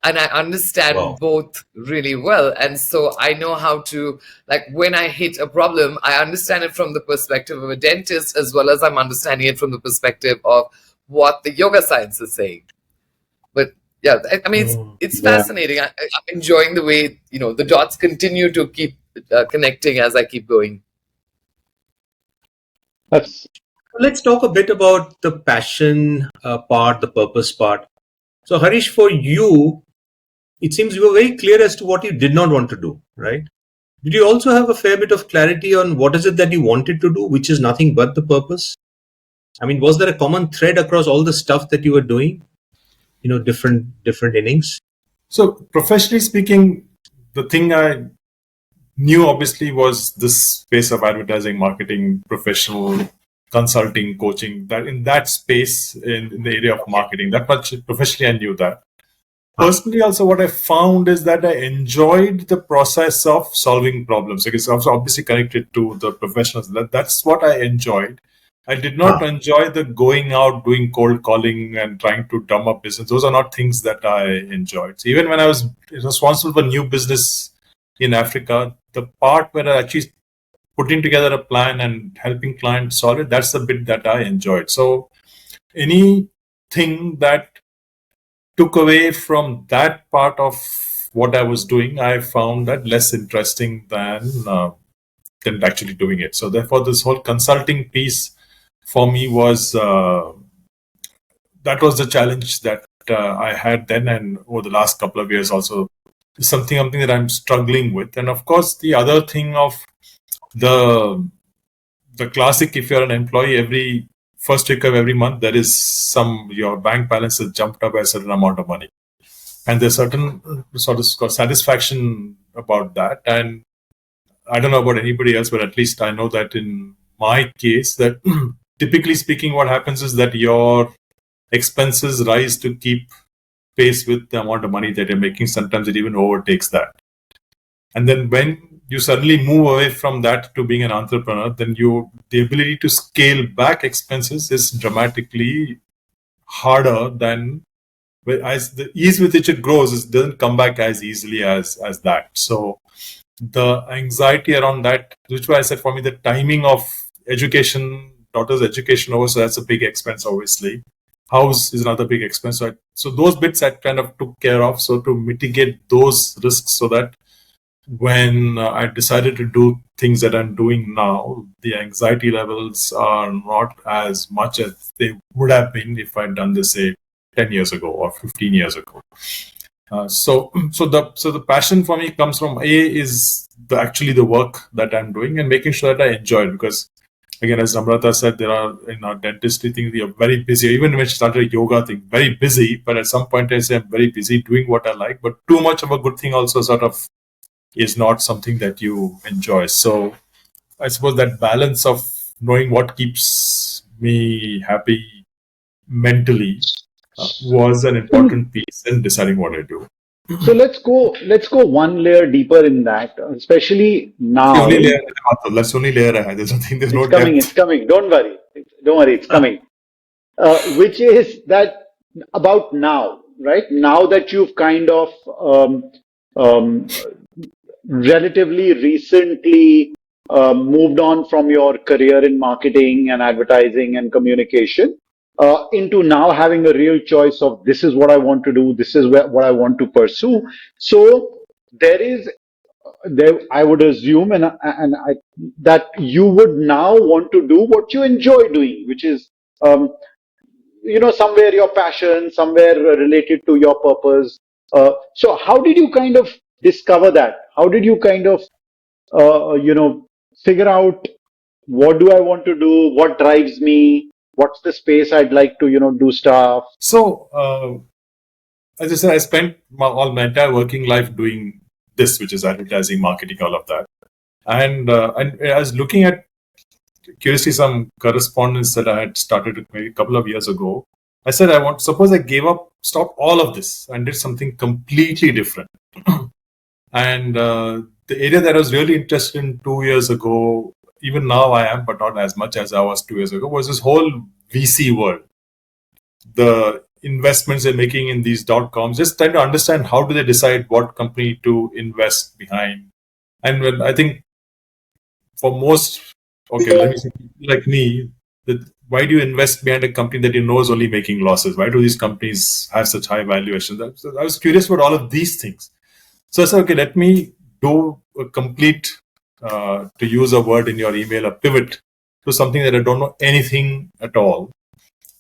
And I understand Wow. both really well. And so I know how to, like, when I hit a problem, I understand it from the perspective of a dentist as well as I'm understanding it from the perspective of what the yoga science is saying. But yeah, I mean, it's Yeah. fascinating. I'm enjoying the way, the dots continue to keep connecting as I keep going. That's Let's talk a bit about the passion part, the purpose part. So, Harish, for you, it seems you were very clear as to what you did not want to do, right? Did you also have a fair bit of clarity on what is it that you wanted to do, which is nothing but the purpose? I mean, was there a common thread across all the stuff that you were doing? Different innings. So professionally speaking, the thing I knew obviously was this space of advertising, marketing, professional consulting, coaching. That in that space in the area of marketing, that much professionally I knew that. Personally, also what I found is that I enjoyed the process of solving problems. It's also obviously connected to the professionals. That's what I enjoyed. I did not enjoy the going out, doing cold calling and trying to drum up business. Those are not things that I enjoyed. So even when I was responsible for new business in Africa, the part where I actually putting together a plan and helping clients solve it, that's the bit that I enjoyed. So anything that took away from that part of what I was doing, I found that less interesting than actually doing it. So therefore, this whole consulting piece for me was that was the challenge that I had then, and over the last couple of years also something that I'm struggling with. And of course, the other thing of the classic, if you're an employee, every first week of every month, there is your bank balance has jumped up by a certain amount of money. And there's certain sort of satisfaction about that. And I don't know about anybody else, but at least I know that in my case, that typically speaking, what happens is that your expenses rise to keep pace with the amount of money that you're making. Sometimes it even overtakes that. And then when you suddenly move away from that to being an entrepreneur, then the ability to scale back expenses is dramatically harder than as the ease with which it grows. It doesn't come back as easily as that. So the anxiety around that, which why I said for me, the timing of education, daughter's education over, so that's a big expense, obviously. House is another big expense. So those bits I kind of took care of. So to mitigate those risks, so that when I decided to do things that I'm doing now, the anxiety levels are not as much as they would have been if I'd done this, say, 10 years ago or 15 years ago. So the passion for me comes from is actually the work that I'm doing and making sure that I enjoy it. Because again, as Namrata said, there are in our dentistry thing, we are very busy. Even when I started a yoga thing, very busy. But at some point I say I'm very busy doing what I like. But too much of a good thing also sort of is not something that you enjoy. So I suppose that balance of knowing what keeps me happy mentally was an important piece in deciding what I do. So let's go one layer deeper in that, especially now. Let's only layer ahead. There's nothing. There's no Coming. depth. It's coming. Don't worry. Don't worry. It's coming. Which is that about now, right? Now that you've kind of relatively recently moved on from your career in marketing and advertising and communication into now having a real choice of this is what I want to do, this is what I want to pursue. So there I would assume that you would now want to do what you enjoy doing, which is somewhere your passion, somewhere related to your purpose. So how did you kind of discover that? How did you kind of figure out what do I want to do, what drives me, what's the space I'd like to do stuff? So as I said, I spent all my entire working life doing this, which is advertising, marketing, all of that. And I was looking at, curiously, some correspondence that I had started maybe a couple of years ago I said, suppose I gave up, stopped all of this and did something completely different. And the area that I was really interested in 2 years ago, even now I am, but not as much as I was 2 years ago, was this whole VC world. The investments they're making in these .coms, just trying to understand how do they decide what company to invest behind. And when I think for most, let me say, like me, why do you invest behind a company that you know is only making losses? Why do these companies have such high valuations? So I was curious about all of these things. So I said, okay, let me do a complete, to use a word in your email, a pivot to something that I don't know anything at all.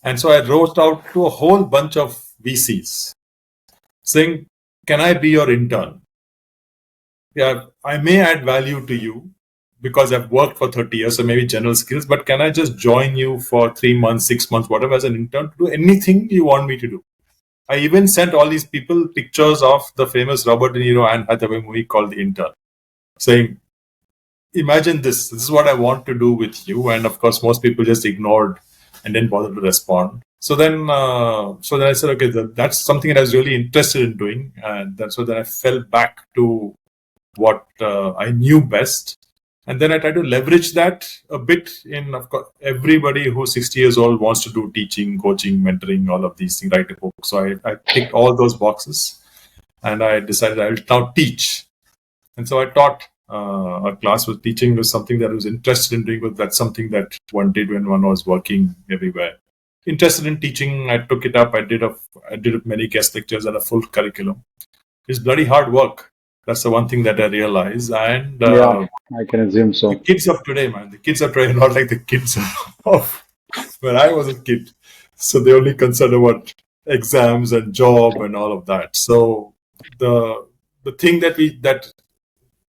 And so I wrote out to a whole bunch of VCs saying, can I be your intern? Yeah, I may add value to you because I've worked for 30 years, so maybe general skills, but can I just join you for 3 months, 6 months, whatever, as an intern to do anything you want me to do? I even sent all these people pictures of the famous Robert De Niro and Hathaway movie called The Intern, saying, imagine this. This is what I want to do with you. And of course, most people just ignored and didn't bother to respond. So then I said, okay, that's something that I was really interested in doing. And so then I fell back to what I knew best. And then I tried to leverage that a bit in, of course, everybody who's 60 years old wants to do teaching, coaching, mentoring, all of these things, write a book. So I ticked all those boxes and I decided I will now teach. And so I taught a class with teaching was something that I was interested in doing, but that's something that one did when one was working everywhere. Interested in teaching, I took it up. I did many guest lectures and a full curriculum. It's bloody hard work. That's the one thing that I realize. And yeah, I can assume so. The kids of today, man, the kids of today are not like the kids of when I was a kid. So they're only concerned about exams and job and all of that. So the thing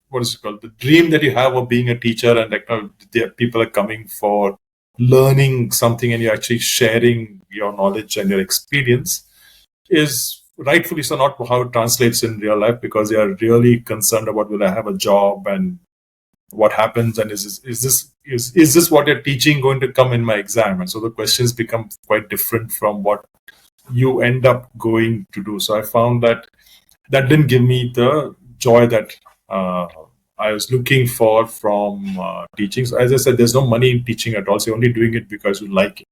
what is it called? The dream that you have of being a teacher and people are coming for learning something and you're actually sharing your knowledge and your experience is rightfully so not how it translates in real life, because they are really concerned about will I have a job and what happens and is this what you're teaching going to come in my exam? And so the questions become quite different from what you end up going to do. So I found that didn't give me the joy that I was looking for from teaching. So as I said, there's no money in teaching at all. So you're only doing it because you like it.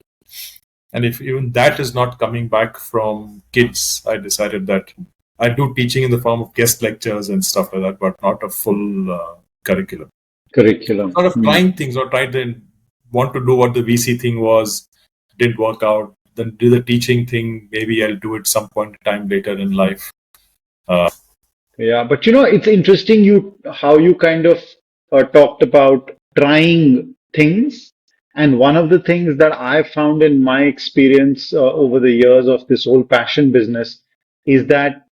And if even that is not coming back from kids, I decided that I do teaching in the form of guest lectures and stuff like that, but not a full curriculum. Sort of trying things or tried to want to do what the VC thing was, didn't work out. Then do the teaching thing. Maybe I'll do it some point in time later in life. Yeah, but it's interesting how you kind of talked about trying things. And one of the things that I found in my experience over the years of this whole passion business is that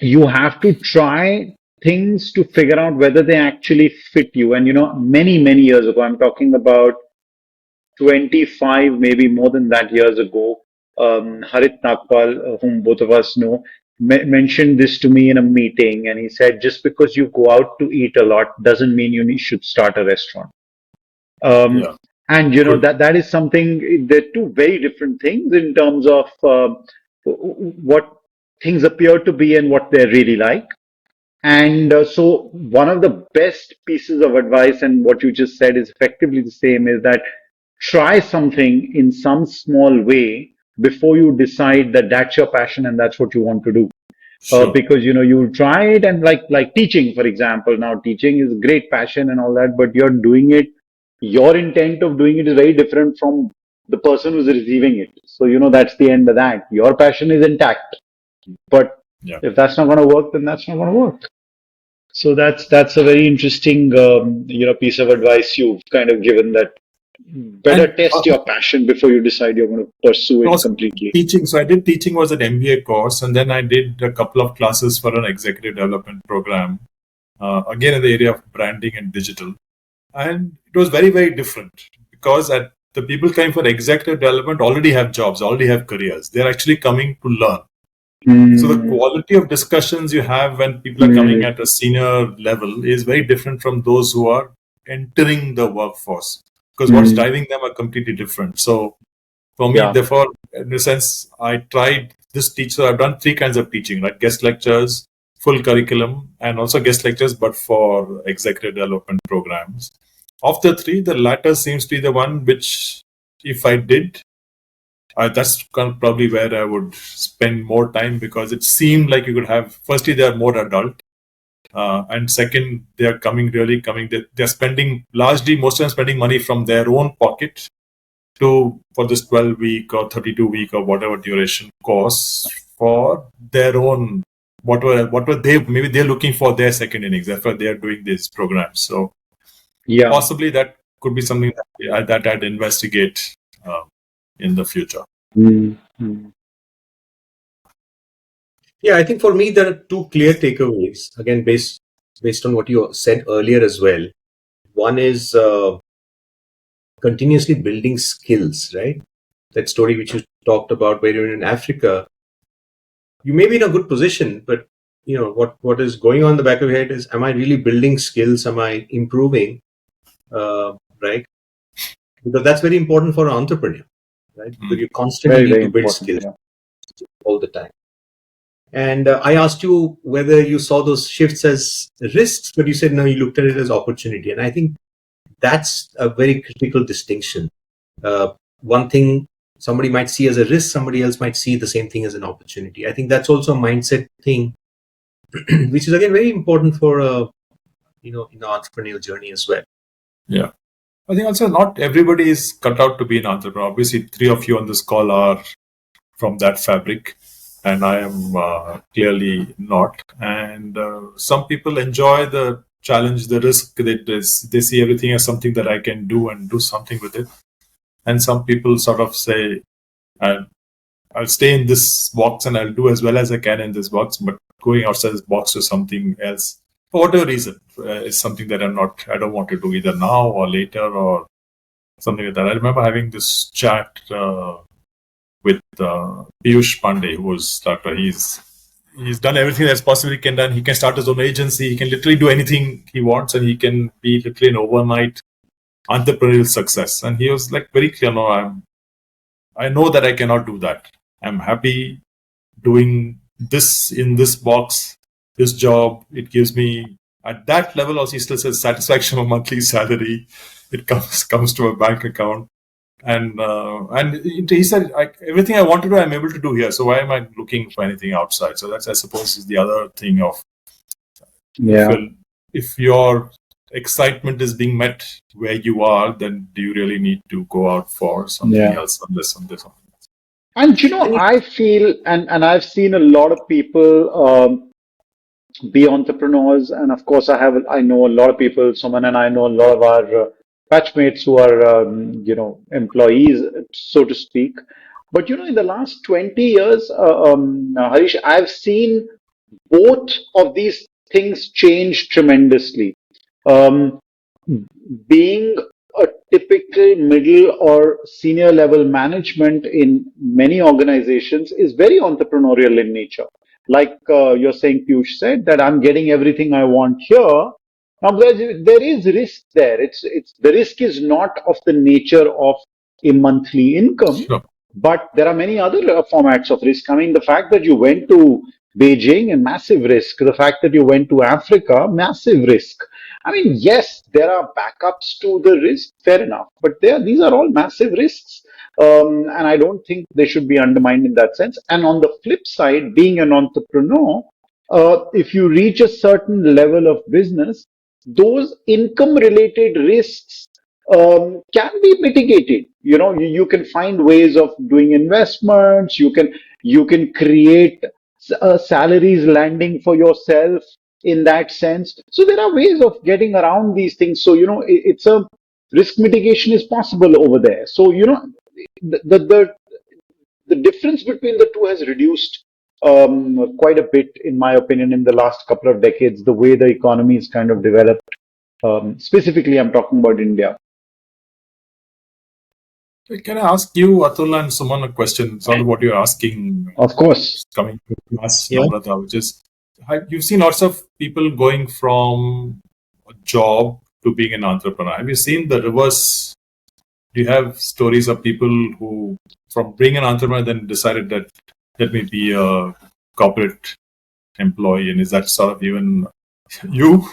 you have to try things to figure out whether they actually fit you. And many, many years ago, I'm talking about 25, maybe more than that years ago, Harit Nagpal, whom both of us know, mentioned this to me in a meeting, and he said, just because you go out to eat a lot doesn't mean you should start a restaurant. And that is something. They're two very different things in terms of what things appear to be and what they're really like. And so one of the best pieces of advice, and what you just said is effectively the same, is that try something in some small way before you decide that that's your passion and that's what you want to do. Sure. Because you'll try it, and like teaching, for example. Now teaching is great passion and all that, but you're doing it. Your intent of doing it is very different from the person who's receiving it. So that's the end of that. Your passion is intact, but if that's not going to work, then that's not going to work. So that's a very interesting piece of advice you've kind of given, that better test your passion before you decide you're going to pursue it completely. Teaching. So I did teaching was an MBA course, and then I did a couple of classes for an executive development program, again in the area of branding and digital. And it was very, very different, because the people coming for executive development already have jobs, already have careers. They're actually coming to learn. So the quality of discussions you have when people are coming at a senior level is very different from those who are entering the workforce, because what's driving them are completely different. So For me, therefore, in a sense, I tried this teacher. I've done 3 kinds of teaching, like guest lectures, full curriculum, and also guest lectures, but for executive development programs. Of the 3, the latter seems to be the one which, if I did, that's probably where I would spend more time, because it seemed like you could have, firstly, they are more adult. And second, they're they're spending largely, most of them spending money from their own pocket for this 12-week or 32-week or whatever duration course for their own, whatever maybe they're looking for their second innings. Therefore, they are doing these programs. So possibly that could be something that I'd investigate in the future. Mm-hmm. Yeah, I think for me there are 2 clear takeaways. Again, based on what you said earlier as well. One is continuously building skills, right? That story which you talked about, where you're in Africa, you may be in a good position, but what is going on in the back of your head is, am I really building skills? Am I improving? Right? Because that's very important for an entrepreneur, right? Because you constantly need to build skills all the time. And I asked you whether you saw those shifts as risks, but you said no, you looked at it as opportunity. And I think that's a very critical distinction. One thing somebody might see as a risk, somebody else might see the same thing as an opportunity. I think that's also a mindset thing, which is again very important for in the entrepreneurial journey as well. Yeah, I think also not everybody is cut out to be an entrepreneur. Obviously, 3 of you on this call are from that fabric, and I am clearly not. And some people enjoy the challenge, the risk. They see everything as something that I can do and do something with it. And some people sort of say, I'll stay in this box and I'll do as well as I can in this box, but going outside this box to something else, for whatever reason, is something that I don't want to do either now or later or something like that. I remember having this chat with Piyush Pandey, who was doctor. He's done everything that's possibly can done. He can start his own agency. He can literally do anything he wants, and he can be literally an overnight entrepreneurial success. And he was like very clear, no, I know that I cannot do that. I'm happy doing this in this box, this job. It gives me, at that level also, he still says satisfaction of monthly salary. It comes to a bank account. And he said, everything I want to do, I'm able to do here. So why am I looking for anything outside? So that's, I suppose, is the other thing of, if your excitement is being met where you are, then do you really need to go out for something else unless something else? And I feel, and I've seen a lot of people be entrepreneurs, and of course I know a lot of people, Suman and I know a lot of our batchmates who are employees, so to speak. But in the last 20 years, Harish, I've seen both of these things change tremendously. Being a typical middle or senior level management in many organizations is very entrepreneurial in nature. Like you're saying, Piyush said, that I'm getting everything I want here. Now, there is risk there. It's the risk is not of the nature of a monthly income, but there are many other formats of risk. I mean, the fact that you went to Beijing, a massive risk. The fact that you went to Africa, massive risk. I mean, yes, there are backups to the risk, fair enough, but these are all massive risks. And I don't think they should be undermined in that sense. And on the flip side, being an entrepreneur, if you reach a certain level of business, those income-related risks can be mitigated. You can find ways of doing investments. You can create salaries landing for yourself in that sense. So there are ways of getting around these things. So it's a risk mitigation is possible over there. So the difference between the two has reduced quite a bit, in my opinion, in the last couple of decades. The way the economy is kind of developed. Specifically, I'm talking about India. Can I ask you, Atul and Suman, a question? Sort of what you're asking. Of course. Coming to us, Namrata, which is, you've seen lots of people going from a job to being an entrepreneur. Have you seen the reverse Do you have stories of people who, from being an entrepreneur, then decided that let me be a corporate employee? And is that sort of even you?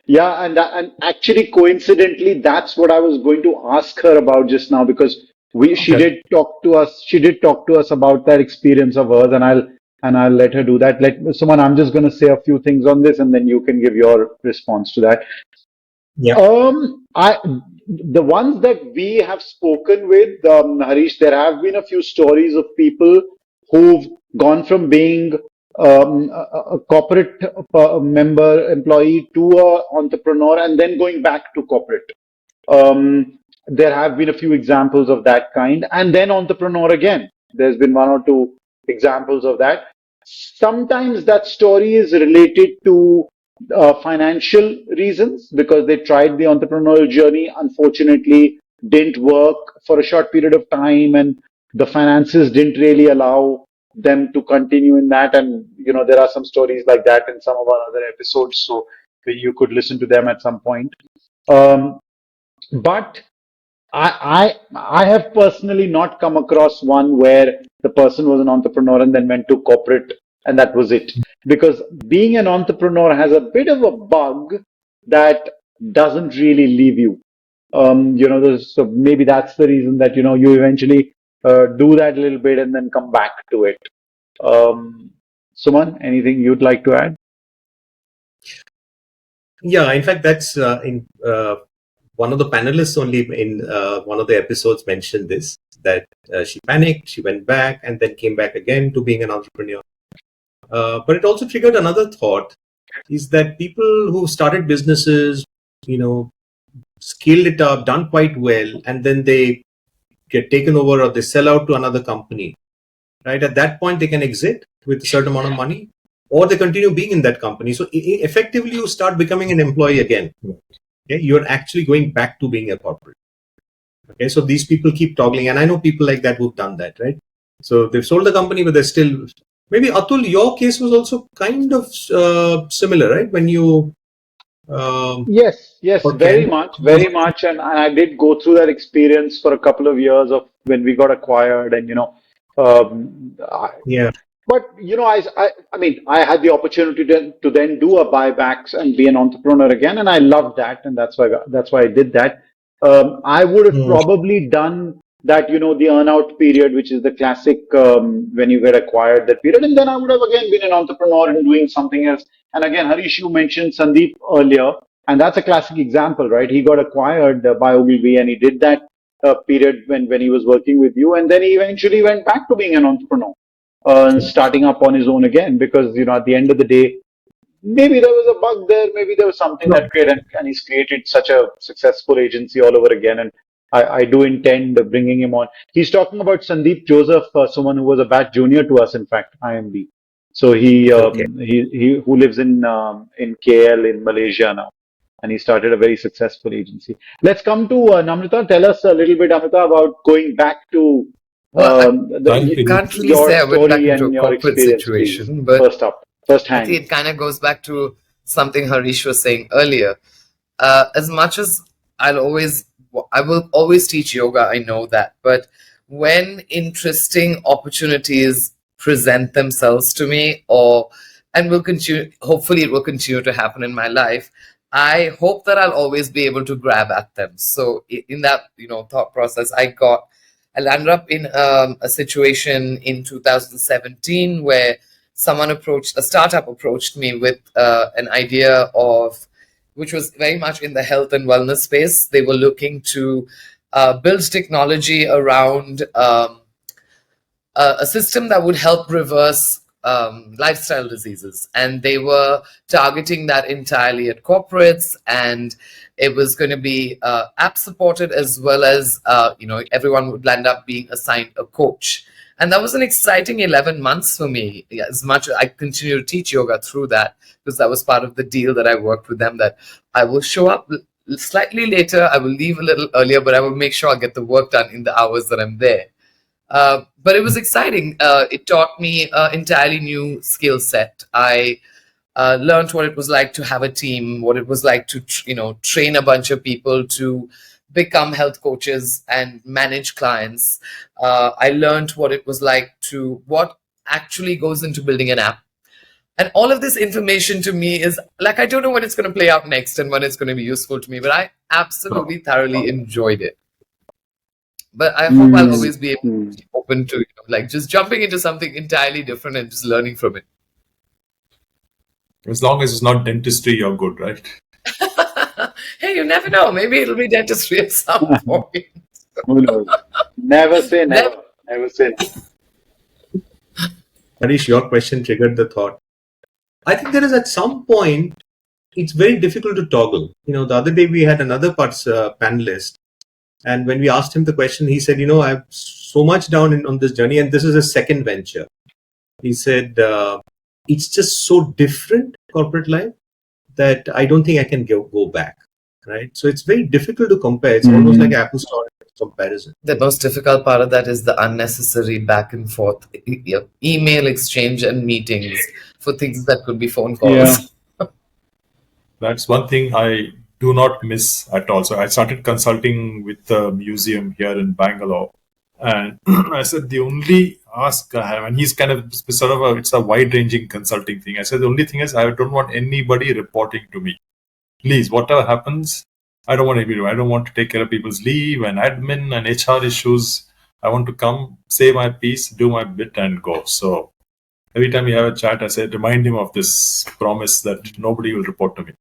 Yeah, and actually, coincidentally, that's what I was going to ask her about just now, because she Okay. did talk to us. She did talk to us about that experience of hers, and I'll let her do that. Let someone. I'm just going to say a few things on this, and then you can give your response to that. Yeah. I the ones that we have spoken with, Harish, there have been a few stories of people who've gone from being a corporate member employee to a entrepreneur and then going back to corporate. There have been a few examples of that kind, and then entrepreneur again. There's been one or two examples of that. Sometimes that story is related to financial reasons because they tried the entrepreneurial journey, unfortunately, didn't work for a short period of time, and the finances didn't really allow them to continue in that. And there are some stories like that in some of our other episodes, so you could listen to them at some point. Um, but I have personally not come across one where the person was an entrepreneur and then went to corporate and that was it. Because being an entrepreneur has a bit of a bug that doesn't really leave you. So maybe that's the reason that you eventually do that a little bit and then come back to it. Suman, anything you'd like to add? Yeah, in fact, that's in one of the panelists only in one of the episodes mentioned this, that she panicked, she went back and then came back again to being an entrepreneur. But it also triggered another thought, is that people who started businesses, scaled it up, done quite well, and then they get taken over or they sell out to another company, right? At that point, they can exit with a certain amount of money, or they continue being in that company. So effectively, you start becoming an employee again. Okay? You're actually going back to being a corporate. Okay, so these people keep toggling, and I know people like that who've done that, right? So they've sold the company, but they're still. Maybe Atul, your case was also kind of similar, right? When you Yes, or very Ken, much, very much. And I did go through that experience for a couple of years of when we got acquired, and um, I, yeah, but I mean, I had the opportunity to then do a buybacks and be an entrepreneur again, and I loved that, and that's why I did that. I would have mm, probably done that, the earnout period, which is the classic when you get acquired, that period, and then I would have again been an entrepreneur and doing something else. And again, Harish, you mentioned Sandeep earlier, and that's a classic example, right? He got acquired by Ogilvy, and he did that period when he was working with you, and then he eventually went back to being an entrepreneur and starting up on his own again, because at the end of the day, maybe there was a bug there, maybe there was something that created, and he's created such a successful agency all over again. And I do intend bringing him on. He's talking about Sandeep Joseph, someone who was a batch junior to us, in fact, IMB. So okay. he who lives in KL in Malaysia now, and he started a very successful agency. Let's come to Namrata. Tell us a little bit, Namrata, about going back to Well, I can't really your say I went back story into a and your corporate experience, please. situation, but First I hand. think it kind of goes back to something Harish was saying earlier. As much as I will always teach yoga, I know that. But when interesting opportunities present themselves to me, and will continue, hopefully it will continue to happen in my life, I hope that I'll always be able to grab at them. So in that, thought process, I landed up in a situation in 2017 where a startup approached me with an idea which was very much in the health and wellness space. They were looking to build technology around a system that would help reverse lifestyle diseases. And they were targeting that entirely at corporates. And it was going to be app supported, as well as, everyone would end up being assigned a coach. And that was an exciting 11 months for me. Yeah, as much as I continue to teach yoga through that, because that was part of the deal that I worked with them, that I will show up slightly later, I will leave a little earlier, but I will make sure I get the work done in the hours that I'm there. But it was exciting. It taught me an entirely new skill set. I learned what it was like to have a team, what it was like to train a bunch of people to become health coaches and manage clients. I learned what it was like to what actually goes into building an app. And all of this information to me is like, I don't know when it's going to play out next and when it's going to be useful to me, but I absolutely thoroughly enjoyed it. But I hope I'll always be able to be open to like just jumping into something entirely different and just learning from it. As long as it's not dentistry, you're good, right? Hey, you never know. Maybe it'll be dentistry at some point. Who knows? Never say never. Never say never. Harish, your question triggered the thought. I think there is at some point, it's very difficult to toggle. The other day we had another panelist, and when we asked him the question, he said, I'm so much down on this journey, and this is a second venture. He said, it's just so different, corporate life, that I don't think I can go back. Right? So it's very difficult to compare. It's almost like apples to oranges comparison. The most difficult part of that is the unnecessary back and forth email exchange and meetings for things that could be phone calls. Yeah. That's one thing I do not miss at all. So I started consulting with the museum here in Bangalore. And I said, the only ask I have, and he's kind of sort of it's a wide-ranging consulting thing. I said, the only thing is I don't want anybody reporting to me. Please, whatever happens, I don't want anybody. I don't want to take care of people's leave and admin and HR issues. I want to come, say my piece, do my bit, and go. So every time we have a chat, I say, remind him of this promise that nobody will report to me.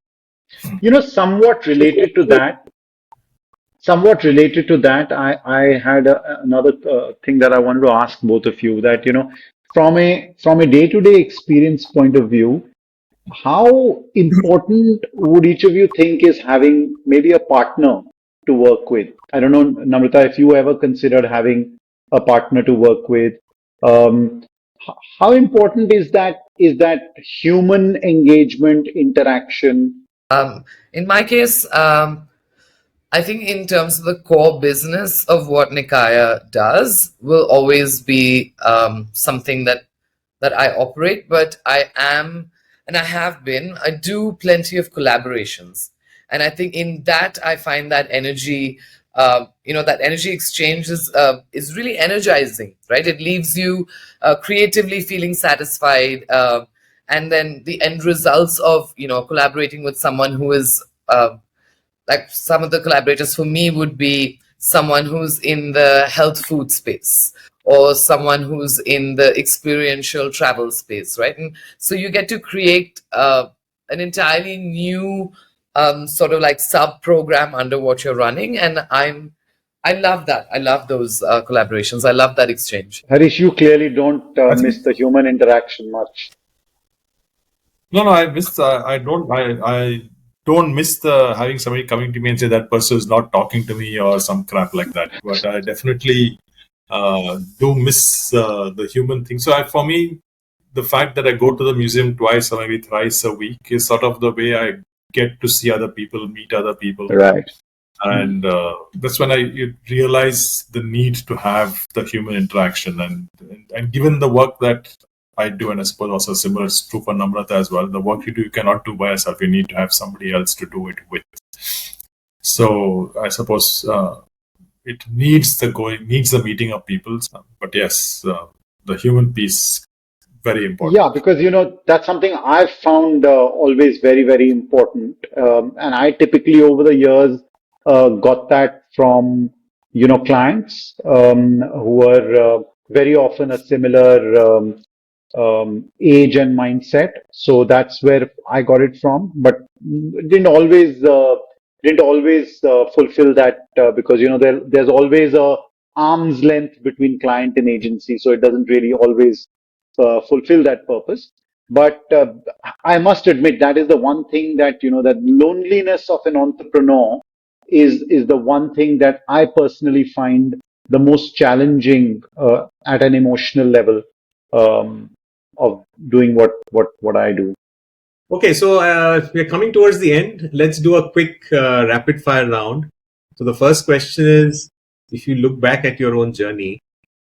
Somewhat related to that, I had another thing that I wanted to ask both of you, that, from a day-to-day experience point of view, how important would each of you think is having maybe a partner to work with? I don't know, Namrata, if you ever considered having a partner to work with. How important is that human engagement, interaction? In my case, I think in terms of the core business of what Nikaya does will always be something that I operate, but I am, and I have been, I do plenty of collaborations. And I think in that, I find that energy, that energy exchange is really energizing, right? It leaves you creatively feeling satisfied. And then the end results of, collaborating with someone who is, like some of the collaborators for me would be someone who's in the health food space or someone who's in the experiential travel space, right? And so you get to create an entirely new sort of like sub program under what you're running. And I love that. I love those collaborations. I love that exchange. Harish, you clearly don't miss the human interaction much. No, I miss. I don't miss the having somebody coming to me and say that person is not talking to me or some crap like that. But I definitely do miss the human thing. So for me, the fact that I go to the museum twice or maybe thrice a week is sort of the way I get to see other people, meet other people. Right. And that's when I realize the need to have the human interaction. And given the work that I do, and I suppose also similar is true for Namrata as well, the work you do, you cannot do by yourself. You need to have somebody else to do it with. So I suppose it needs the meeting of people. But yes, the human piece, very important. Yeah, because, that's something I've found always very, very important. And I typically over the years got that from, clients who are very often a similar age and mindset. So that's where I got it from, but didn't always fulfill that because there's always a arm's length between client and agency, so it doesn't really always fulfill that purpose. But I must admit that is the one thing that that loneliness of an entrepreneur is the one thing that I personally find the most challenging at an emotional level. Of doing what I do. Okay, so we're coming towards the end. Let's do a quick rapid fire round. So the first question is, if you look back at your own journey,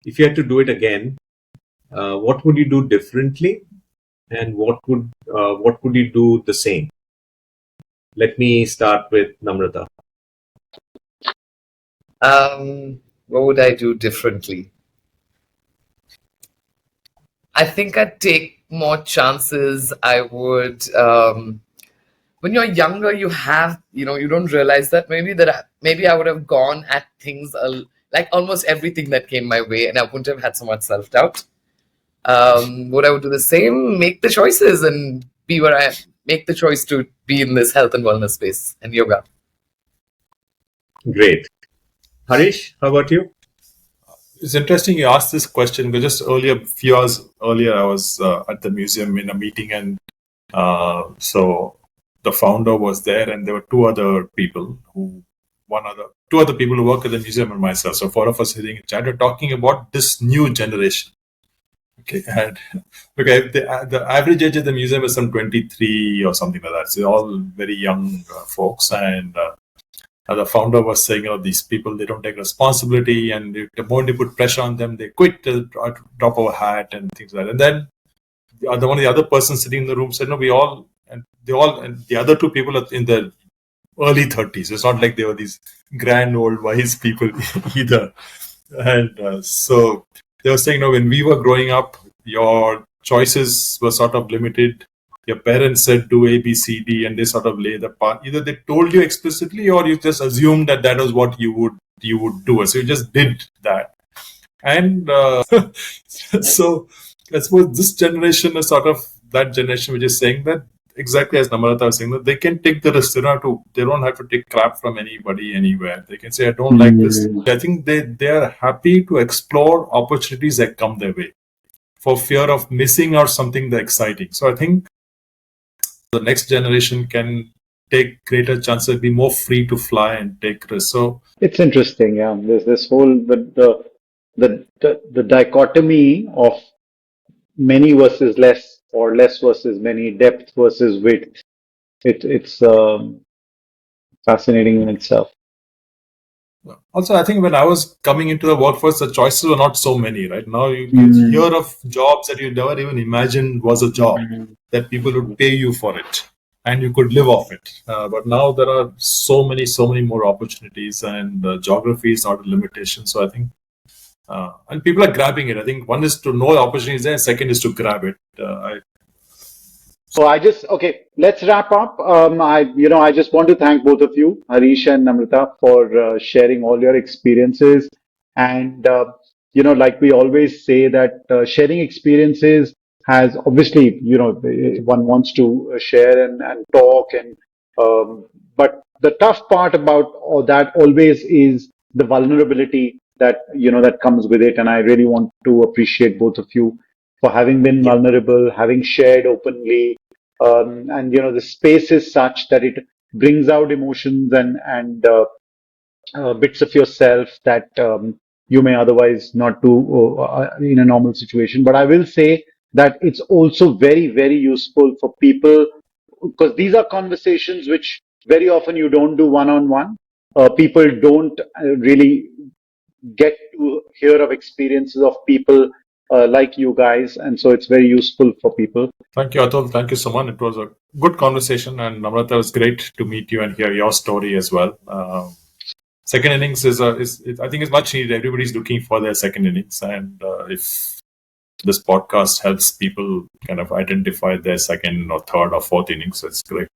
if you had to do it again, what would you do differently? and what would you do the same? Let me start with Namrata. What would I do differently? I think I'd take more chances. I would. When you're younger, you don't realize that maybe I would have gone at things like almost everything that came my way, and I wouldn't have had so much self-doubt. Would I would do the same? Make the choices and be where I am. Make the choice to be in this health and wellness space and yoga. Great. Harish, how about you? It's interesting you asked this question because just a few hours earlier, I was at the museum in a meeting, and so the founder was there, and there were two other people who work at the museum and myself. So four of us sitting in chat, talking about this new generation. Okay, and the average age of the museum is some 23 or something like that. So they're all very young folks, and the founder was saying, these people, they don't take responsibility, and the more you put pressure on them, they quit, drop of a hat and things like that. And then one of the other persons sitting in the room said, no, and the other two people are in their early 30s. It's not like they were these grand old wise people either. And so they were saying, when we were growing up, your choices were sort of limited. Your parents said do A, B, C, D, and they sort of lay the path. Either they told you explicitly, or you just assumed that was what you would do. So you just did that. And so I suppose this generation is sort of that generation which is saying that, exactly as Namrata was saying, that they can take the risk. They don't have to take crap from anybody anywhere. They can say, I don't like this. I think they are happy to explore opportunities that come their way for fear of missing out something that's exciting. So I think the next generation can take greater chances, be more free to fly and take risks. So it's interesting. Yeah, there's this whole the dichotomy of many versus less, or less versus many, depth versus width. It's fascinating in itself. also, I think when I was coming into the workforce, the choices were not so many. Right now, you hear of jobs that you never even imagined was a job, that people would pay you for it and you could live off it. But now there are so many more opportunities, and geography is not a limitation. So I think, and people are grabbing it. I think one is to know the opportunity is there, second is to grab it. So let's wrap up. I just want to thank both of you, Harish and Namrata, for sharing all your experiences. And, like we always say that sharing experiences has obviously, one wants to share and talk, but the tough part about all that always is the vulnerability that comes with it. And I really want to appreciate both of you for having been vulnerable, having shared openly. And the space is such that it brings out emotions and bits of yourself that you may otherwise not do in a normal situation. But I will say that it's also very, very useful for people, because these are conversations which very often you don't do one-on-one. People don't really get to hear of experiences of people like you guys, and so it's very useful for people. Thank you, Atul. Thank you, Suman. It was a good conversation, and Namrata, it was great to meet you and hear your story as well. Second innings is I think is much needed. Everybody's looking for their second innings, and if this podcast helps people kind of identify their second or third or fourth innings, it's great.